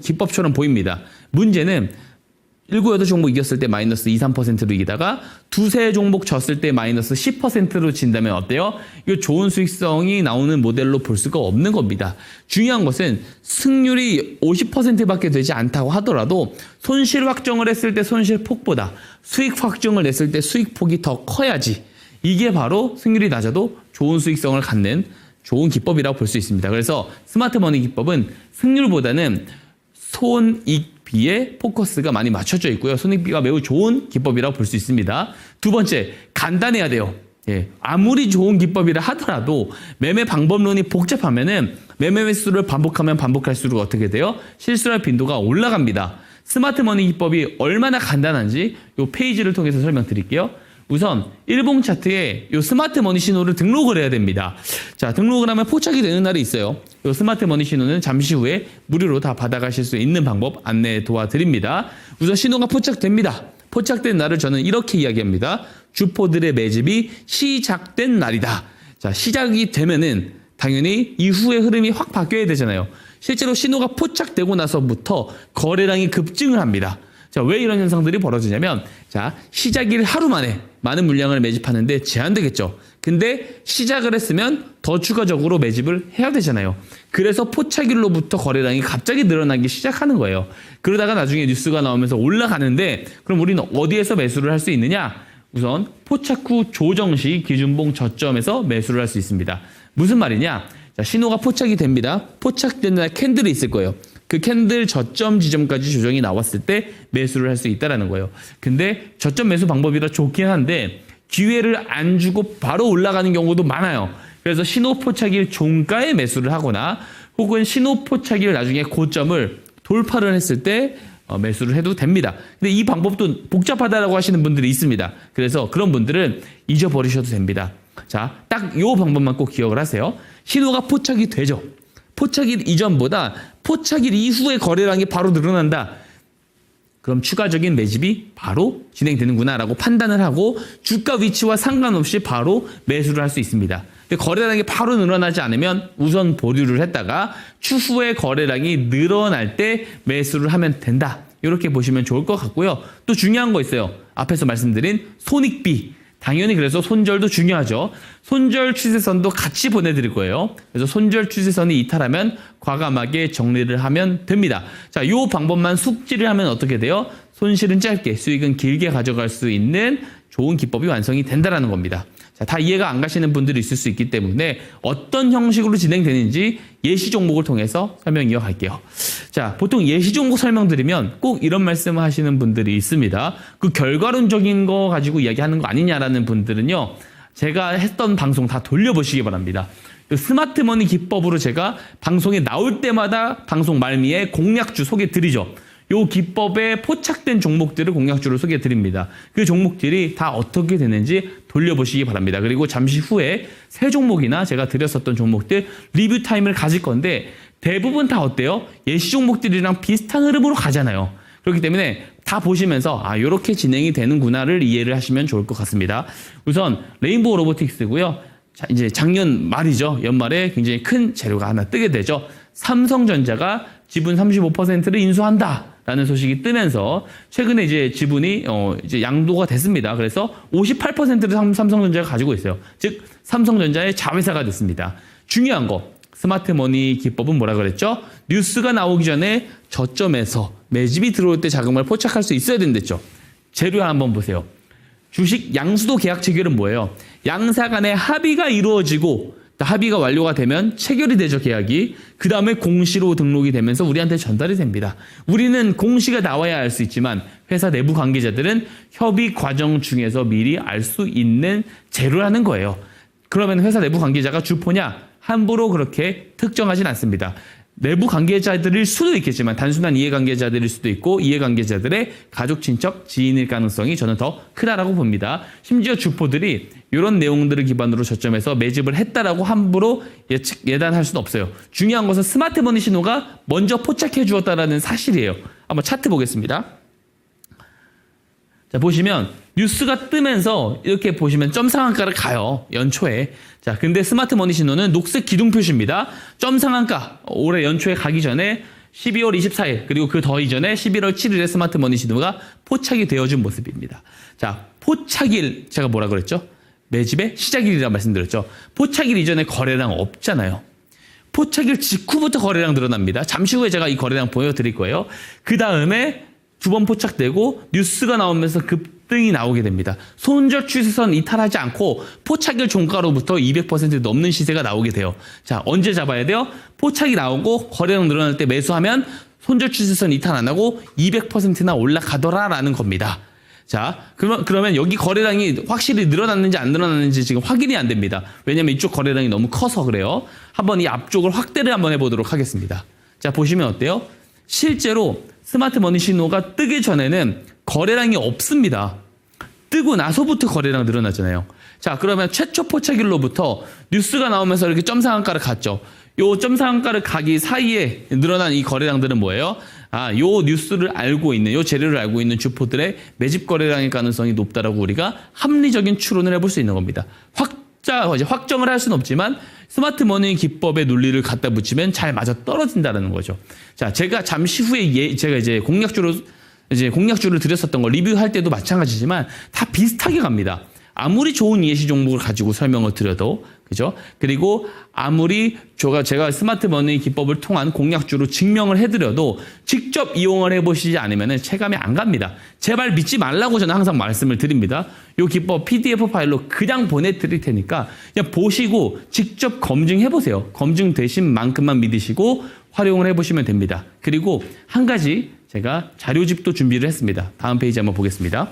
기법처럼 보입니다. 문제는 7, 8종목 이겼을 때 마이너스 2, 3%로 이기다가 2, 3종목 졌을 때 마이너스 10%로 진다면 어때요? 이거 좋은 수익성이 나오는 모델로 볼 수가 없는 겁니다. 중요한 것은 승률이 50%밖에 되지 않다고 하더라도 손실 확정을 했을 때 손실 폭보다 수익 확정을 냈을 때 수익 폭이 더 커야지. 이게 바로 승률이 낮아도 좋은 수익성을 갖는 좋은 기법이라고 볼 수 있습니다. 그래서 스마트머니 기법은 승률보다는 손익비에 포커스가 많이 맞춰져 있고요. 손익비가 매우 좋은 기법이라고 볼 수 있습니다. 두 번째, 간단해야 돼요. 예, 아무리 좋은 기법이라 하더라도 매매 방법론이 복잡하면은 매매 횟수를 반복하면 반복할수록 어떻게 돼요? 실수할 빈도가 올라갑니다. 스마트머니 기법이 얼마나 간단한지 이 페이지를 통해서 설명드릴게요. 우선 일봉 차트에 이 스마트머니 신호를 등록을 해야 됩니다. 자, 등록을 하면 포착이 되는 날이 있어요. 이 스마트머니 신호는 잠시 후에 무료로 다 받아가실 수 있는 방법 안내 도와드립니다. 우선 신호가 포착됩니다. 포착된 날을 저는 이렇게 이야기합니다. 주포들의 매집이 시작된 날이다. 자, 시작이 되면은 당연히 이후의 흐름이 확 바뀌어야 되잖아요. 실제로 신호가 포착되고 나서부터 거래량이 급증을 합니다. 자, 왜 이런 현상들이 벌어지냐면, 자, 시작일 하루 만에 많은 물량을 매집하는데 제한되겠죠. 근데 시작을 했으면 더 추가적으로 매집을 해야 되잖아요. 그래서 포착일로부터 거래량이 갑자기 늘어나기 시작하는 거예요. 그러다가 나중에 뉴스가 나오면서 올라가는데, 그럼 우리는 어디에서 매수를 할 수 있느냐? 우선 포착 후 조정 시 기준봉 저점에서 매수를 할 수 있습니다. 무슨 말이냐? 자, 신호가 포착이 됩니다. 포착된 날 캔들이 있을 거예요. 그 캔들 저점 지점까지 조정이 나왔을 때 매수를 할 수 있다는 거예요. 근데 저점 매수 방법이라 좋긴 한데 기회를 안 주고 바로 올라가는 경우도 많아요. 그래서 신호포착일 종가에 매수를 하거나 혹은 신호포착일 나중에 고점을 돌파를 했을 때 매수를 해도 됩니다. 근데 이 방법도 복잡하다라고 하시는 분들이 있습니다. 그래서 그런 분들은 잊어버리셔도 됩니다. 자, 딱 요 방법만 꼭 기억을 하세요. 신호가 포착이 되죠. 포착일 이전보다 포착일 이후에 거래량이 바로 늘어난다. 그럼 추가적인 매집이 바로 진행되는구나라고 판단을 하고 주가 위치와 상관없이 바로 매수를 할 수 있습니다. 근데 거래량이 바로 늘어나지 않으면 우선 보류를 했다가 추후에 거래량이 늘어날 때 매수를 하면 된다. 이렇게 보시면 좋을 것 같고요. 또 중요한 거 있어요. 앞에서 말씀드린 손익비. 당연히 그래서 손절도 중요하죠. 손절 추세선도 같이 보내드릴 거예요. 그래서 손절 추세선이 이탈하면 과감하게 정리를 하면 됩니다. 자, 이 방법만 숙지를 하면 어떻게 돼요? 손실은 짧게, 수익은 길게 가져갈 수 있는 좋은 기법이 완성이 된다는 겁니다. 자, 다 이해가 안 가시는 분들이 있을 수 있기 때문에 어떤 형식으로 진행되는지 예시 종목을 통해서 설명 이어갈게요. 자, 보통 예시 종목 설명드리면 꼭 이런 말씀을 하시는 분들이 있습니다. 그 결과론적인 거 가지고 이야기하는 거 아니냐라는 분들은요, 제가 했던 방송 다 돌려보시기 바랍니다. 그 스마트머니 기법으로 제가 방송에 나올 때마다 방송 말미에 공략주 소개 드리죠. 요 기법에 포착된 종목들을 공략주로 소개해 드립니다. 그 종목들이 다 어떻게 되는지 돌려보시기 바랍니다. 그리고 잠시 후에 새 종목이나 제가 드렸었던 종목들 리뷰 타임을 가질 건데 대부분 다 어때요? 예시 종목들이랑 비슷한 흐름으로 가잖아요. 그렇기 때문에 다 보시면서 아, 요렇게 진행이 되는구나를 이해를 하시면 좋을 것 같습니다. 우선 레인보우 로보틱스고요. 자, 이제 작년 말이죠. 연말에 굉장히 큰 재료가 하나 뜨게 되죠. 삼성전자가 지분 35%를 인수한다라는 소식이 뜨면서 최근에 이제 지분이 이제 양도가 됐습니다. 그래서 58%를 삼성전자가 가지고 있어요. 즉 삼성전자의 자회사가 됐습니다. 중요한 거 스마트머니 기법은 뭐라 그랬죠? 뉴스가 나오기 전에 저점에서 매집이 들어올 때 자금을 포착할 수 있어야 된댔죠. 재료 한번 보세요. 주식 양수도 계약 체결은 뭐예요? 양사 간의 합의가 이루어지고 합의가 완료가 되면 체결이 되죠, 계약이. 그 다음에 공시로 등록이 되면서 우리한테 전달이 됩니다. 우리는 공시가 나와야 알 수 있지만 회사 내부 관계자들은 협의 과정 중에서 미리 알 수 있는 재료라는 거예요. 그러면 회사 내부 관계자가 주포냐? 함부로 그렇게 특정하진 않습니다. 내부 관계자들일 수도 있겠지만 단순한 이해관계자들일 수도 있고 이해관계자들의 가족, 친척, 지인일 가능성이 저는 더 크다라고 봅니다. 심지어 주포들이 이런 내용들을 기반으로 저점에서 매집을 했다라고 함부로 예단할 수는 없어요. 중요한 것은 스마트머니 신호가 먼저 포착해 주었다라는 사실이에요. 한번 차트 보겠습니다. 자, 보시면 뉴스가 뜨면서 이렇게 보시면 점 상한가를 가요. 연초에. 자, 근데 스마트머니 신호는 녹색 기둥 표시입니다. 점 상한가 올해 연초에 가기 전에 12월 24일 그리고 그 더 이전에 11월 7일에 스마트머니 신호가 포착이 되어준 모습입니다. 자, 포착일 제가 뭐라 그랬죠? 매집의 시작일이라고 말씀드렸죠. 포착일 이전에 거래량 없잖아요. 포착일 직후부터 거래량 늘어납니다. 잠시 후에 제가 이 거래량 보여드릴 거예요. 그 다음에 두 번 포착되고 뉴스가 나오면서 급등이 나오게 됩니다. 손절 추세선 이탈하지 않고 포착일 종가로부터 200% 넘는 시세가 나오게 돼요. 자, 언제 잡아야 돼요? 포착이 나오고 거래량 늘어날 때 매수하면 손절 추세선 이탈 안 하고 200%나 올라가더라라는 겁니다. 자, 그러면 여기 거래량이 확실히 늘어났는지 안 늘어났는지 지금 확인이 안 됩니다. 왜냐면 이쪽 거래량이 너무 커서 그래요. 한번 이 앞쪽을 확대를 한번 해보도록 하겠습니다. 자, 보시면 어때요? 실제로 스마트머니 신호가 뜨기 전에는 거래량이 없습니다. 뜨고 나서부터 거래량 늘어나잖아요. 자, 그러면 최초 포착일로부터 뉴스가 나오면서 이렇게 점상한가를 갔죠. 요 점상한가를 가기 사이에 늘어난 이 거래량들은 뭐예요? 아, 요 뉴스를 알고 있는, 요 재료를 알고 있는 주포들의 매집 거래량의 가능성이 높다라고 우리가 합리적인 추론을 해볼 수 있는 겁니다. 확정을 할 수는 없지만 스마트머니 기법의 논리를 갖다 붙이면 잘 맞아 떨어진다는 거죠. 자, 제가 잠시 후에 제가 이제 공략주를 드렸었던 거 리뷰할 때도 마찬가지지만 다 비슷하게 갑니다. 아무리 좋은 예시 종목을 가지고 설명을 드려도, 그죠? 그리고 아무리 제가 스마트머니 기법을 통한 공략주로 증명을 해드려도 직접 이용을 해보시지 않으면 체감이 안 갑니다. 제발 믿지 말라고 저는 항상 말씀을 드립니다. 이 기법 PDF 파일로 그냥 보내드릴 테니까 그냥 보시고 직접 검증해보세요. 검증되신 만큼만 믿으시고 활용을 해보시면 됩니다. 그리고 한 가지 제가 자료집도 준비를 했습니다. 다음 페이지 한번 보겠습니다.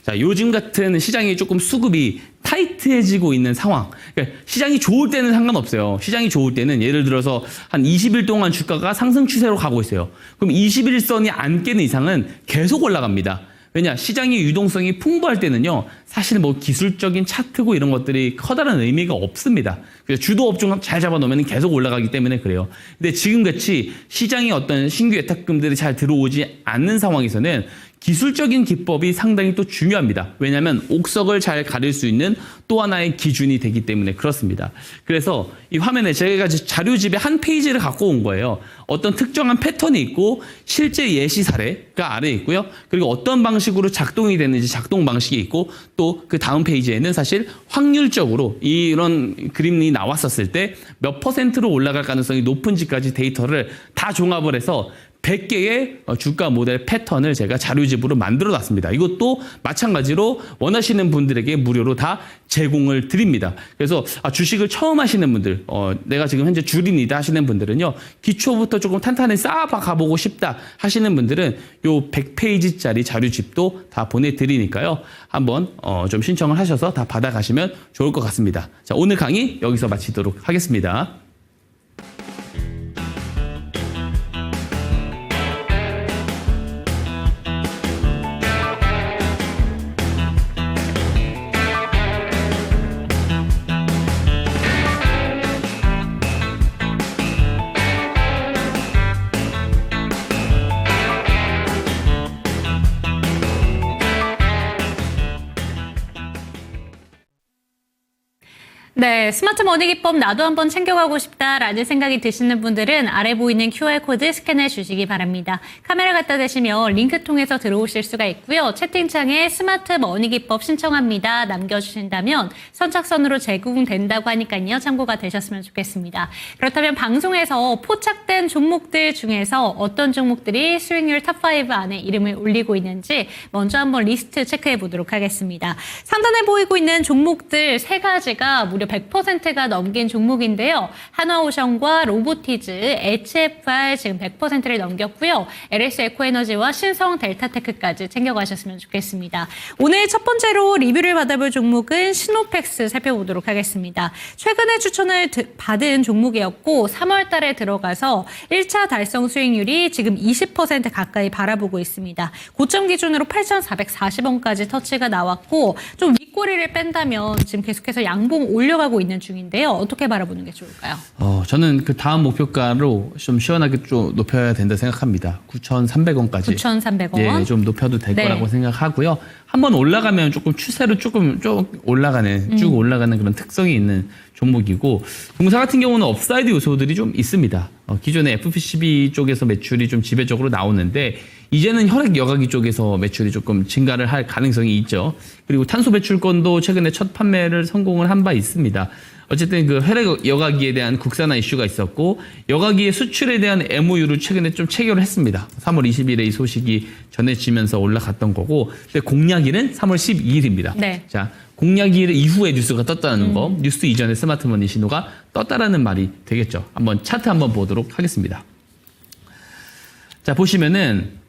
자, 요즘 같은 시장이 조금 수급이 타이트해지고 있는 상황. 그러니까 시장이 좋을 때는 상관없어요. 시장이 좋을 때는 예를 들어서 한 20일 동안 주가가 상승 추세로 가고 있어요. 그럼 21선이 안 깨는 이상은 계속 올라갑니다. 왜냐? 시장의 유동성이 풍부할 때는요, 사실 뭐 기술적인 차트고 이런 것들이 커다란 의미가 없습니다. 그래서 주도 업종 잘 잡아놓으면 계속 올라가기 때문에 그래요. 근데 지금같이 시장에 어떤 신규 예탁금들이 잘 들어오지 않는 상황에서는 기술적인 기법이 상당히 또 중요합니다. 왜냐하면 옥석을 잘 가릴 수 있는 또 하나의 기준이 되기 때문에 그렇습니다. 그래서 이 화면에 제가 자료집에 한 페이지를 갖고 온 거예요. 어떤 특정한 패턴이 있고 실제 예시 사례가 아래에 있고요. 그리고 어떤 방식으로 작동이 되는지 작동 방식이 있고 또 그 다음 페이지에는 사실 확률적으로 이런 그림이 나왔었을 때 몇 %로 올라갈 가능성이 높은지까지 데이터를 다 종합을 해서 100개의 주가 모델 패턴을 제가 자료집으로 만들어 놨습니다. 이것도 마찬가지로 원하시는 분들에게 무료로 다 제공을 드립니다. 그래서 주식을 처음 하시는 분들, 내가 지금 현재 줄인이다 하시는 분들은요, 기초부터 조금 탄탄히 쌓아가보고 싶다 하시는 분들은 요 100페이지짜리 자료집도 다 보내드리니까요. 한번 좀 신청을 하셔서 다 받아가시면 좋을 것 같습니다. 자, 오늘 강의 여기서 마치도록 하겠습니다. 네, 스마트 머니 기법 나도 한번 챙겨가고 싶다라는 생각이 드시는 분들은 아래 보이는 QR코드 스캔해 주시기 바랍니다. 카메라 갖다 대시면 링크 통해서 들어오실 수가 있고요. 채팅창에 스마트 머니 기법 신청합니다 남겨주신다면 선착선으로 제공된다고 하니까요. 참고가 되셨으면 좋겠습니다. 그렇다면 방송에서 포착된 종목들 중에서 어떤 종목들이 수익률 탑5 안에 이름을 올리고 있는지 먼저 한번 리스트 체크해 보도록 하겠습니다. 상단에 보이고 있는 종목들 세 가지가 무려 100%가 넘긴 종목인데요. 한화오션과 로보티즈, HFR 지금 100%를 넘겼고요. LS 에코에너지와 신성 델타테크까지 챙겨가셨으면 좋겠습니다. 오늘 첫 번째로 리뷰를 받아볼 종목은 시노펙스 살펴보도록 하겠습니다. 최근에 추천을 받은 종목이었고 3월 달에 들어가서 1차 달성 수익률이 지금 20% 가까이 바라보고 있습니다. 고점 기준으로 8,440원까지 터치가 나왔고 좀 윗꼬리를 뺀다면 지금 계속해서 양봉 올려가고 있는 중인데요. 어떻게 바라보는 게 좋을까요? 저는 그 다음 목표가로 좀 시원하게 좀 높여야 된다 생각합니다. 9,300원까지. 9,300원. 예, 좀 높여도 될 거라고 생각하고요. 한번 올라가면 조금 추세로 조금 올라가는, 쭉 올라가는 그런 특성이 있는 종목이고, 동사 같은 경우는 업사이드 요소들이 좀 있습니다. 기존에 FPCB 쪽에서 매출이 좀 지배적으로 나오는데, 이제는 혈액 여과기 쪽에서 매출이 조금 증가를 할 가능성이 있죠. 그리고 탄소 배출권도 최근에 첫 판매를 성공을 한 바 있습니다. 어쨌든 그 혈액 여과기에 대한 국산화 이슈가 있었고, 여과기의 수출에 대한 MOU를 최근에 좀 체결을 했습니다. 3월 20일에 이 소식이 전해지면서 올라갔던 거고, 근데 공약일은 3월 12일입니다. 네. 자, 공약일 이후에 뉴스가 떴다는 거, 뉴스 이전에 스마트머니 신호가 떴다라는 말이 되겠죠. 한번 차트 한번 보도록 하겠습니다. 자, 보시면은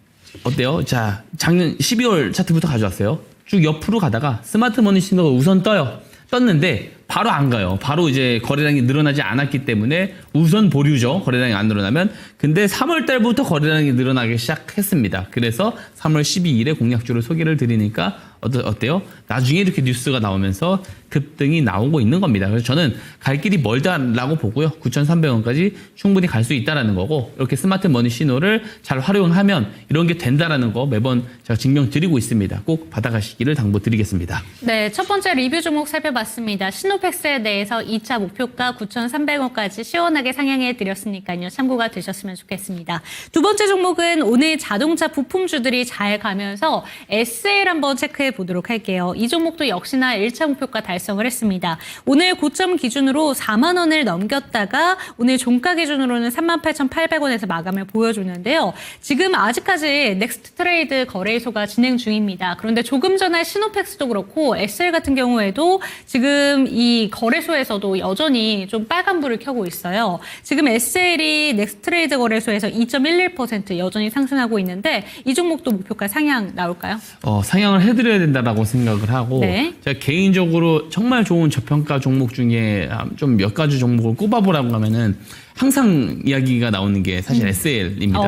어때요? 자, 작년 12월 차트부터 가져왔어요. 쭉 옆으로 가다가 스마트머니 신호가 우선 떠요. 떴는데 바로 안 가요. 바로 이제 거래량이 늘어나지 않았기 때문에 우선 보류죠. 거래량이 안 늘어나면. 근데 3월 달부터 거래량이 늘어나기 시작했습니다. 그래서 3월 12일에 공약주를 소개를 드리니까 어때요? 나중에 이렇게 뉴스가 나오면서 급등이 나오고 있는 겁니다. 그래서 저는 갈 길이 멀다라고 보고요. 9,300원까지 충분히 갈 수 있다라는 거고, 이렇게 스마트 머니 신호를 잘 활용하면 이런 게 된다라는 거 매번 제가 증명드리고 있습니다. 꼭 받아가시기를 당부드리겠습니다. 네, 첫 번째 리뷰 종목 살펴봤습니다. 시노펙스에 대해서 2차 목표가 9,300원까지 시원하게 상향해 드렸으니까요. 참고가 되셨으면 좋겠습니다. 두 번째 종목은 오늘 자동차 부품주들이 잘 가면서 SL 한번 체크해 보도록 할게요. 이 종목도 역시나 1차 목표가 달성을 했습니다. 오늘 고점 기준으로 4만 원을 넘겼다가 오늘 종가 기준으로는 38,800원에서 마감을 보여주는데요. 지금 아직까지 넥스트 트레이드 거래소가 진행 중입니다. 그런데 조금 전에 시노펙스도 그렇고 SL 같은 경우에도 지금 이 이 거래소에서도 여전히 좀 빨간불을 켜고 있어요. 지금 SL이 넥스트레이드 거래소에서 2.11% 여전히 상승하고 있는데 이 종목도 목표가 상향 나올까요? 상향을 해드려야 된다라고 생각을 하고 네. 제가 개인적으로 정말 좋은 저평가 종목 중에 좀 몇 가지 종목을 꼽아보라고 하면은 항상 이야기가 나오는 게 사실 SL입니다.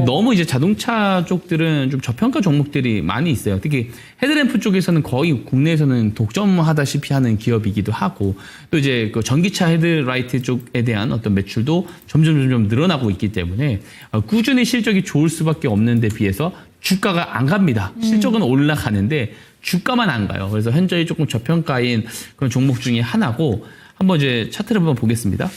너무 이제 자동차 쪽들은 좀 저평가 종목들이 많이 있어요. 특히 헤드램프 쪽에서는 거의 국내에서는 독점하다시피 하는 기업이기도 하고 또 이제 그 전기차 헤드라이트 쪽에 대한 어떤 매출도 점점 늘어나고 있기 때문에 꾸준히 실적이 좋을 수밖에 없는 데 비해서 주가가 안 갑니다. 실적은 올라가는데 주가만 안 가요. 그래서 현저히 조금 저평가인 그런 종목 중에 하나고 한번 이제 차트를 한번 보겠습니다.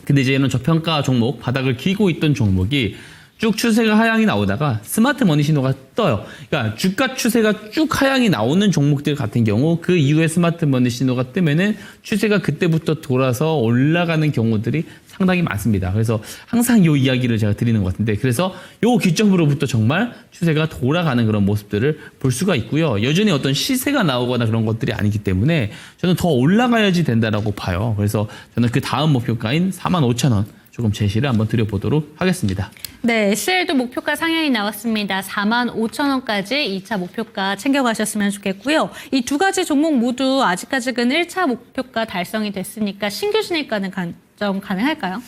근데 이제 얘는 저평가 종목, 바닥을 기고 있던 종목이 쭉 추세가 하향이 나오다가 스마트 머니 신호가 떠요. 그러니까 주가 추세가 쭉 하향이 나오는 종목들 같은 경우 그 이후에 스마트 머니 신호가 뜨면은 추세가 그때부터 돌아서 올라가는 경우들이 상당히 많습니다. 그래서 항상 이 이야기를 제가 드리는 것 같은데 그래서 요 기점으로부터 정말 추세가 돌아가는 그런 모습들을 볼 수가 있고요. 여전히 어떤 시세가 나오거나 그런 것들이 아니기 때문에 저는 더 올라가야지 된다라고 봐요. 그래서 저는 그 다음 목표가인 45,000원 조금 제시를 한번 드려보도록 하겠습니다. 네, SL도 목표가 상향이 나왔습니다. 45,000원까지 2차 목표가 챙겨가셨으면 좋겠고요. 이 두 가지 종목 모두 아직까지는 1차 목표가 달성이 됐으니까 신규 진입 가능점 가능할까요?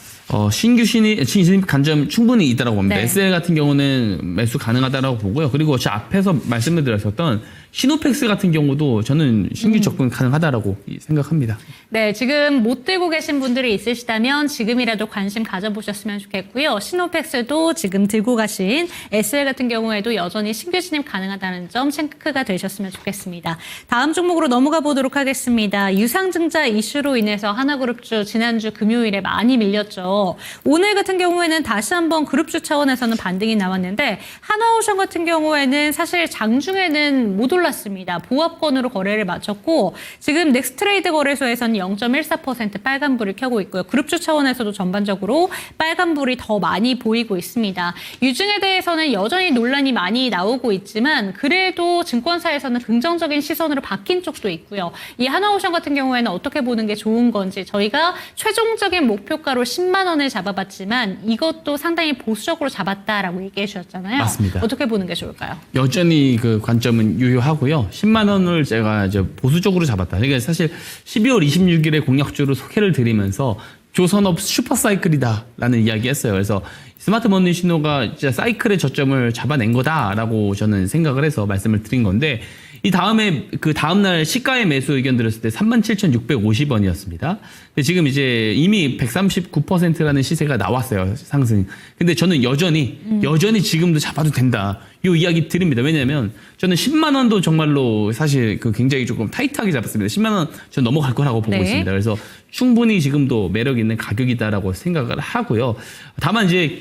신규 진입 관점 충분히 있다고 봅니다. 네. SL 같은 경우는 매수 가능하다고 보고요. 그리고 저 앞에서 말씀을 드렸었던 시노펙스 같은 경우도 저는 신규 접근 가능하다라고 생각합니다. 네, 지금 못 들고 계신 분들이 있으시다면 지금이라도 관심 가져보셨으면 좋겠고요. 시노펙스도 지금 들고 가신 SL 같은 경우에도 여전히 신규 진입 가능하다는 점 체크가 되셨으면 좋겠습니다. 다음 종목으로 넘어가 보도록 하겠습니다. 유상증자 이슈로 인해서 하나그룹주 지난주 금요일에 많이 밀렸죠. 오늘 같은 경우에는 다시 한번 그룹주 차원에서는 반등이 나왔는데 하나오션 같은 경우에는 사실 장중에는 못 올랐습니다. 보합권으로 거래를 마쳤고 지금 넥스트레이드 거래소에서는 0.14% 빨간불을 켜고 있고요. 그룹주 차원에서도 전반적으로 빨간불이 더 많이 보이고 있습니다. 유증에 대해서는 여전히 논란이 많이 나오고 있지만 그래도 증권사에서는 긍정적인 시선으로 바뀐 쪽도 있고요. 이 하나오션 같은 경우에는 어떻게 보는 게 좋은 건지 저희가 최종적인 목표가로 10만 원을 잡아봤지만 이것도 상당히 보수적으로 잡았다라고 얘기해 주셨잖아요. 맞습니다. 어떻게 보는 게 좋을까요? 여전히 그 관점은 유효하고요. 10만 원을 제가 이제 보수적으로 잡았다. 그러니까 사실 12월 26일에 공약주로 소개를 드리면서 조선업 슈퍼사이클이다라는 이야기했어요. 그래서 스마트 머니 신호가 진짜 사이클의 저점을 잡아낸 거다라고 저는 생각을 해서 말씀을 드린 건데 이 다음에 그 다음날 시가의 매수 의견 들었을 때 37,650원이었습니다. 근데 지금 이제 이미 139%라는 시세가 나왔어요. 상승. 근데 저는 여전히 지금도 잡아도 된다. 이 이야기 드립니다. 왜냐하면 저는 10만 원도 정말로 사실 그 굉장히 조금 타이트하게 잡았습니다. 10만 원 저는 넘어갈 거라고 보고 네. 있습니다. 그래서 충분히 지금도 매력 있는 가격이다라고 생각을 하고요. 다만 이제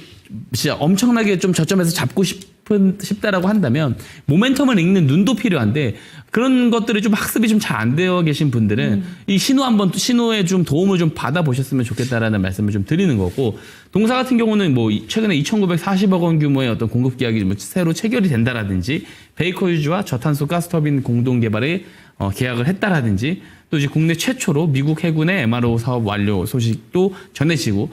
진짜 엄청나게 좀 저점에서 잡고 싶다라고 한다면 모멘텀을 읽는 눈도 필요한데 그런 것들이 좀 학습이 좀 잘 안 되어 계신 분들은 이 신호에 좀 도움을 좀 받아보셨으면 좋겠다라는 말씀을 좀 드리는 거고 동사 같은 경우는 뭐 최근에 2,940억 원 규모의 어떤 공급 계약이 뭐 새로 체결이 된다라든지 베이커유즈와 저탄소 가스터빈 공동 개발에 계약을 했다라든지 또 이제 국내 최초로 미국 해군의 MRO 사업 완료 소식도 전해지고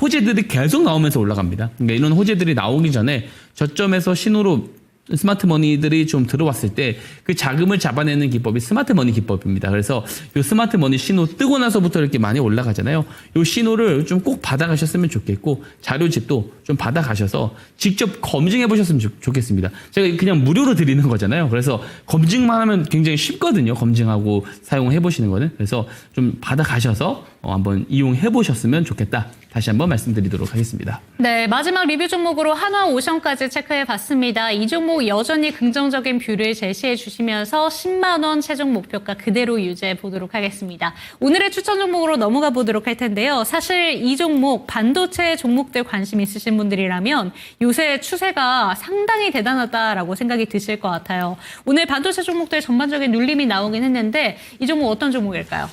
호재들이 계속 나오면서 올라갑니다. 그러니까 이런 호재들이 나오기 전에 저점에서 신호로 스마트 머니들이 좀 들어왔을 때 그 자금을 잡아내는 기법이 스마트 머니 기법입니다. 그래서 이 스마트 머니 신호 뜨고 나서부터 이렇게 많이 올라가잖아요. 이 신호를 좀 꼭 받아가셨으면 좋겠고 자료집도 좀 받아가셔서 직접 검증해 보셨으면 좋겠습니다. 제가 그냥 무료로 드리는 거잖아요. 그래서 검증만 하면 굉장히 쉽거든요. 검증하고 사용해 보시는 거는. 그래서 좀 받아가셔서 한번 이용해 보셨으면 좋겠다. 다시 한번 말씀드리도록 하겠습니다. 네, 마지막 리뷰 종목으로 한화오션까지 체크해 봤습니다. 이 종목 여전히 긍정적인 뷰를 제시해 주시면서 10만 원 최종 목표가 그대로 유지해 보도록 하겠습니다. 오늘의 추천 종목으로 넘어가 보도록 할 텐데요. 사실 이 종목 반도체 종목들 관심 있으신 분들이라면 요새 추세가 상당히 대단하다라고 생각이 드실 것 같아요. 오늘 반도체 종목들 전반적인 눌림이 나오긴 했는데 이 종목 어떤 종목일까요?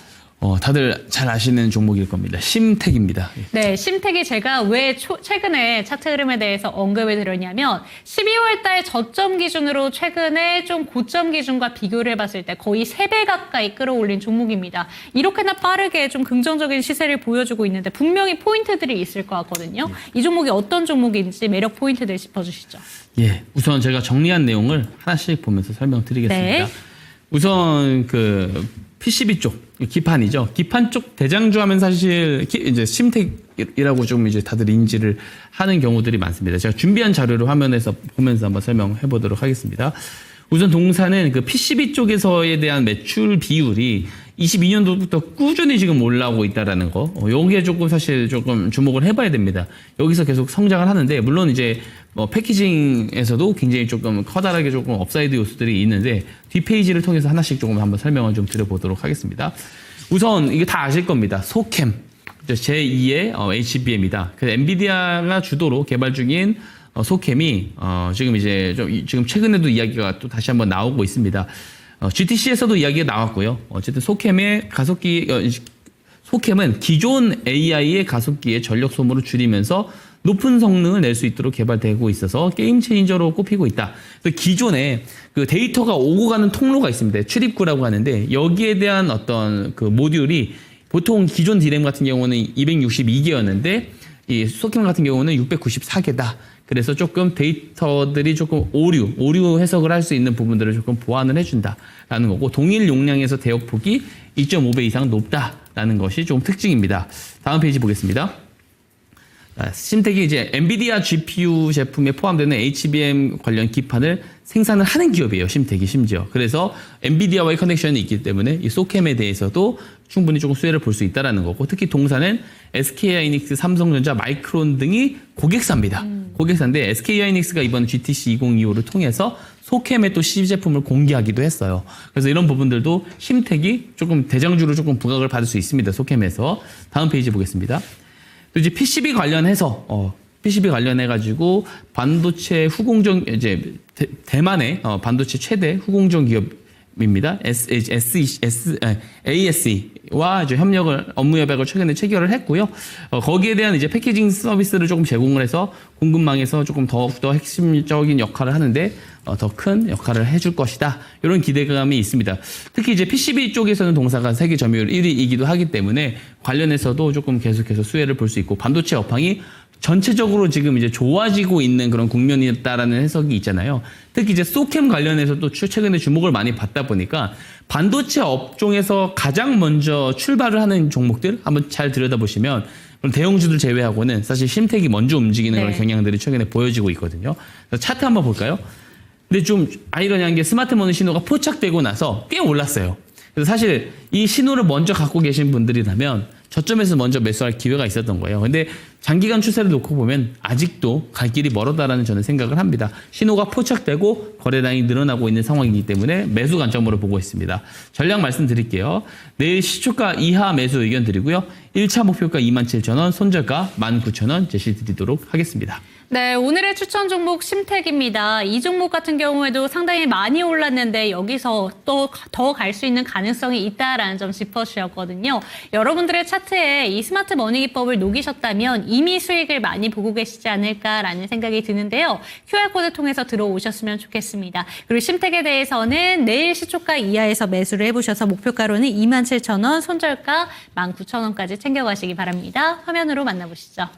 다들 잘 아시는 종목일 겁니다. 심택입니다. 네, 심택이 제가 왜 최근에 차트 흐름에 대해서 언급을 드렸냐면 12월 달 저점 기준으로 최근에 좀 고점 기준과 비교를 해봤을 때 거의 3배 가까이 끌어올린 종목입니다. 이렇게나 빠르게 좀 긍정적인 시세를 보여주고 있는데 분명히 포인트들이 있을 것 같거든요. 이 종목이 어떤 종목인지 매력 포인트들 짚어주시죠. 예, 우선 제가 정리한 내용을 하나씩 보면서 설명드리겠습니다. 네. 우선 그 PCB 쪽 기판이죠. 기판 쪽 대장주 하면 사실 이제 심택이라고 좀 이제 다들 인지를 하는 경우들이 많습니다. 제가 준비한 자료를 화면에서 보면서 한번 설명해 보도록 하겠습니다. 우선 동사는 그 PCB 쪽에서에 대한 매출 비율이 22년도부터 꾸준히 지금 올라오고 있다라는 거. 여기에 조금 사실 조금 주목을 해봐야 됩니다. 여기서 계속 성장을 하는데 물론 이제 패키징에서도 굉장히 조금 커다랗게 조금 업사이드 요소들이 있는데 뒷페이지를 통해서 하나씩 조금 한번 설명을 좀 드려보도록 하겠습니다. 우선 이게 다 아실 겁니다. 소캠 제2의 HBM이다. 그래서 엔비디아가 주도로 개발 중인 소캠이 지금 이제 지금 최근에도 이야기가 또 다시 한번 나오고 있습니다. GTC에서도 이야기가 나왔고요. 어쨌든 소캠은 기존 AI의 가속기의 전력 소모를 줄이면서 높은 성능을 낼 수 있도록 개발되고 있어서 게임 체인저로 꼽히고 있다. 그래서 기존에 그 데이터가 오고 가는 통로가 있습니다. 출입구라고 하는데 여기에 대한 어떤 그 모듈이 보통 기존 디램 같은 경우는 262개였는데 이 소캠 같은 경우는 694개다. 그래서 조금 데이터들이 조금 오류 해석을 할 수 있는 부분들을 조금 보완을 해준다라는 거고 동일 용량에서 대역폭이 2.5배 이상 높다라는 것이 좀 특징입니다. 다음 페이지 보겠습니다. 심택이 이제 엔비디아 GPU 제품에 포함되는 HBM 관련 기판을 생산을 하는 기업이에요. 심택이 심지어. 그래서 엔비디아와의 커넥션이 있기 때문에 이 소캠에 대해서도 충분히 조금 수혜를 볼 수 있다라는 거고 특히 동사는 SK하이닉스, 삼성전자, 마이크론 등이 고객사입니다. 고객사인데 SK하이닉스가 이번 GTC 2025를 통해서 소캠의 또 시제품을 공개하기도 했어요. 그래서 이런 부분들도 심택이 조금 대장주로 조금 부각을 받을 수 있습니다. 소캠에서. 다음 페이지 보겠습니다. 또 이제 PCB 관련해서 PCB 관련해가지고 반도체 후공정 이제 대만의 반도체 최대 후공정 기업입니다. ASE와 이제 업무 협약을 최근에 체결을 했고요. 거기에 대한 이제 패키징 서비스를 조금 제공을 해서 공급망에서 조금 더 핵심적인 역할을 하는데 더 큰 역할을 해줄 것이다. 이런 기대감이 있습니다. 특히 이제 PCB 쪽에서는 동사가 세계 점유율 1위이기도 하기 때문에 관련해서도 조금 계속해서 수혜를 볼 수 있고 반도체 업황이 전체적으로 지금 이제 좋아지고 있는 그런 국면이었다라는 해석이 있잖아요. 특히 이제 소캠 관련해서 또 최근에 주목을 많이 받다 보니까 반도체 업종에서 가장 먼저 출발을 하는 종목들 한번 잘 들여다보시면 그럼 대형주들 제외하고는 사실 심택이 먼저 움직이는 그런 경향들이 최근에 보여지고 있거든요. 그래서 차트 한번 볼까요? 근데 좀 아이러니한 게 스마트폰 신호가 포착되고 나서 꽤 올랐어요. 그래서 사실 이 신호를 먼저 갖고 계신 분들이라면 저점에서 먼저 매수할 기회가 있었던 거예요. 근데 장기간 추세를 놓고 보면 아직도 갈 길이 멀었다라는 저는 생각을 합니다. 신호가 포착되고 거래량이 늘어나고 있는 상황이기 때문에 매수 관점으로 보고 있습니다. 전략 말씀드릴게요. 내일 시초가 이하 매수 의견 드리고요. 1차 목표가 27,000원, 손절가 19,000원 제시드리도록 하겠습니다. 네, 오늘의 추천 종목 심택입니다. 이 종목 같은 경우에도 상당히 많이 올랐는데 여기서 또 더 갈 수 있는 가능성이 있다라는 점 짚어주셨거든요. 여러분들의 차트에 이 스마트 머니 기법을 녹이셨다면 이미 수익을 많이 보고 계시지 않을까라는 생각이 드는데요. QR코드 통해서 들어오셨으면 좋겠습니다. 그리고 심택에 대해서는 내일 시초가 이하에서 매수를 해보셔서 목표가로는 27,000원, 손절가 19,000원까지 챙겨가시기 바랍니다. 화면으로 만나보시죠.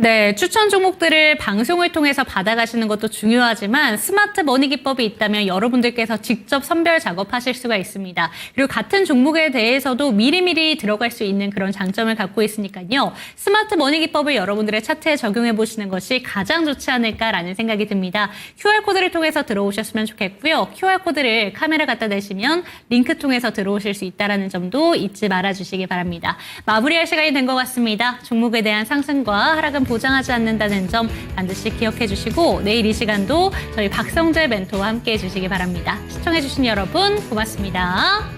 네, 추천 종목들을 방송을 통해서 받아가시는 것도 중요하지만 스마트 머니 기법이 있다면 여러분들께서 직접 선별 작업하실 수가 있습니다. 그리고 같은 종목에 대해서도 미리미리 들어갈 수 있는 그런 장점을 갖고 있으니까요. 스마트 머니 기법을 여러분들의 차트에 적용해 보시는 것이 가장 좋지 않을까라는 생각이 듭니다. QR코드를 통해서 들어오셨으면 좋겠고요. QR코드를 카메라 갖다 대시면 링크 통해서 들어오실 수 있다는 점도 잊지 말아주시기 바랍니다. 마무리할 시간이 된 것 같습니다. 종목에 대한 상승과 하락은 보장하지 않는다는 점 반드시 기억해 주시고 내일 이 시간도 저희 박성재 멘토와 함께 해주시기 바랍니다. 시청해 주신 여러분 고맙습니다.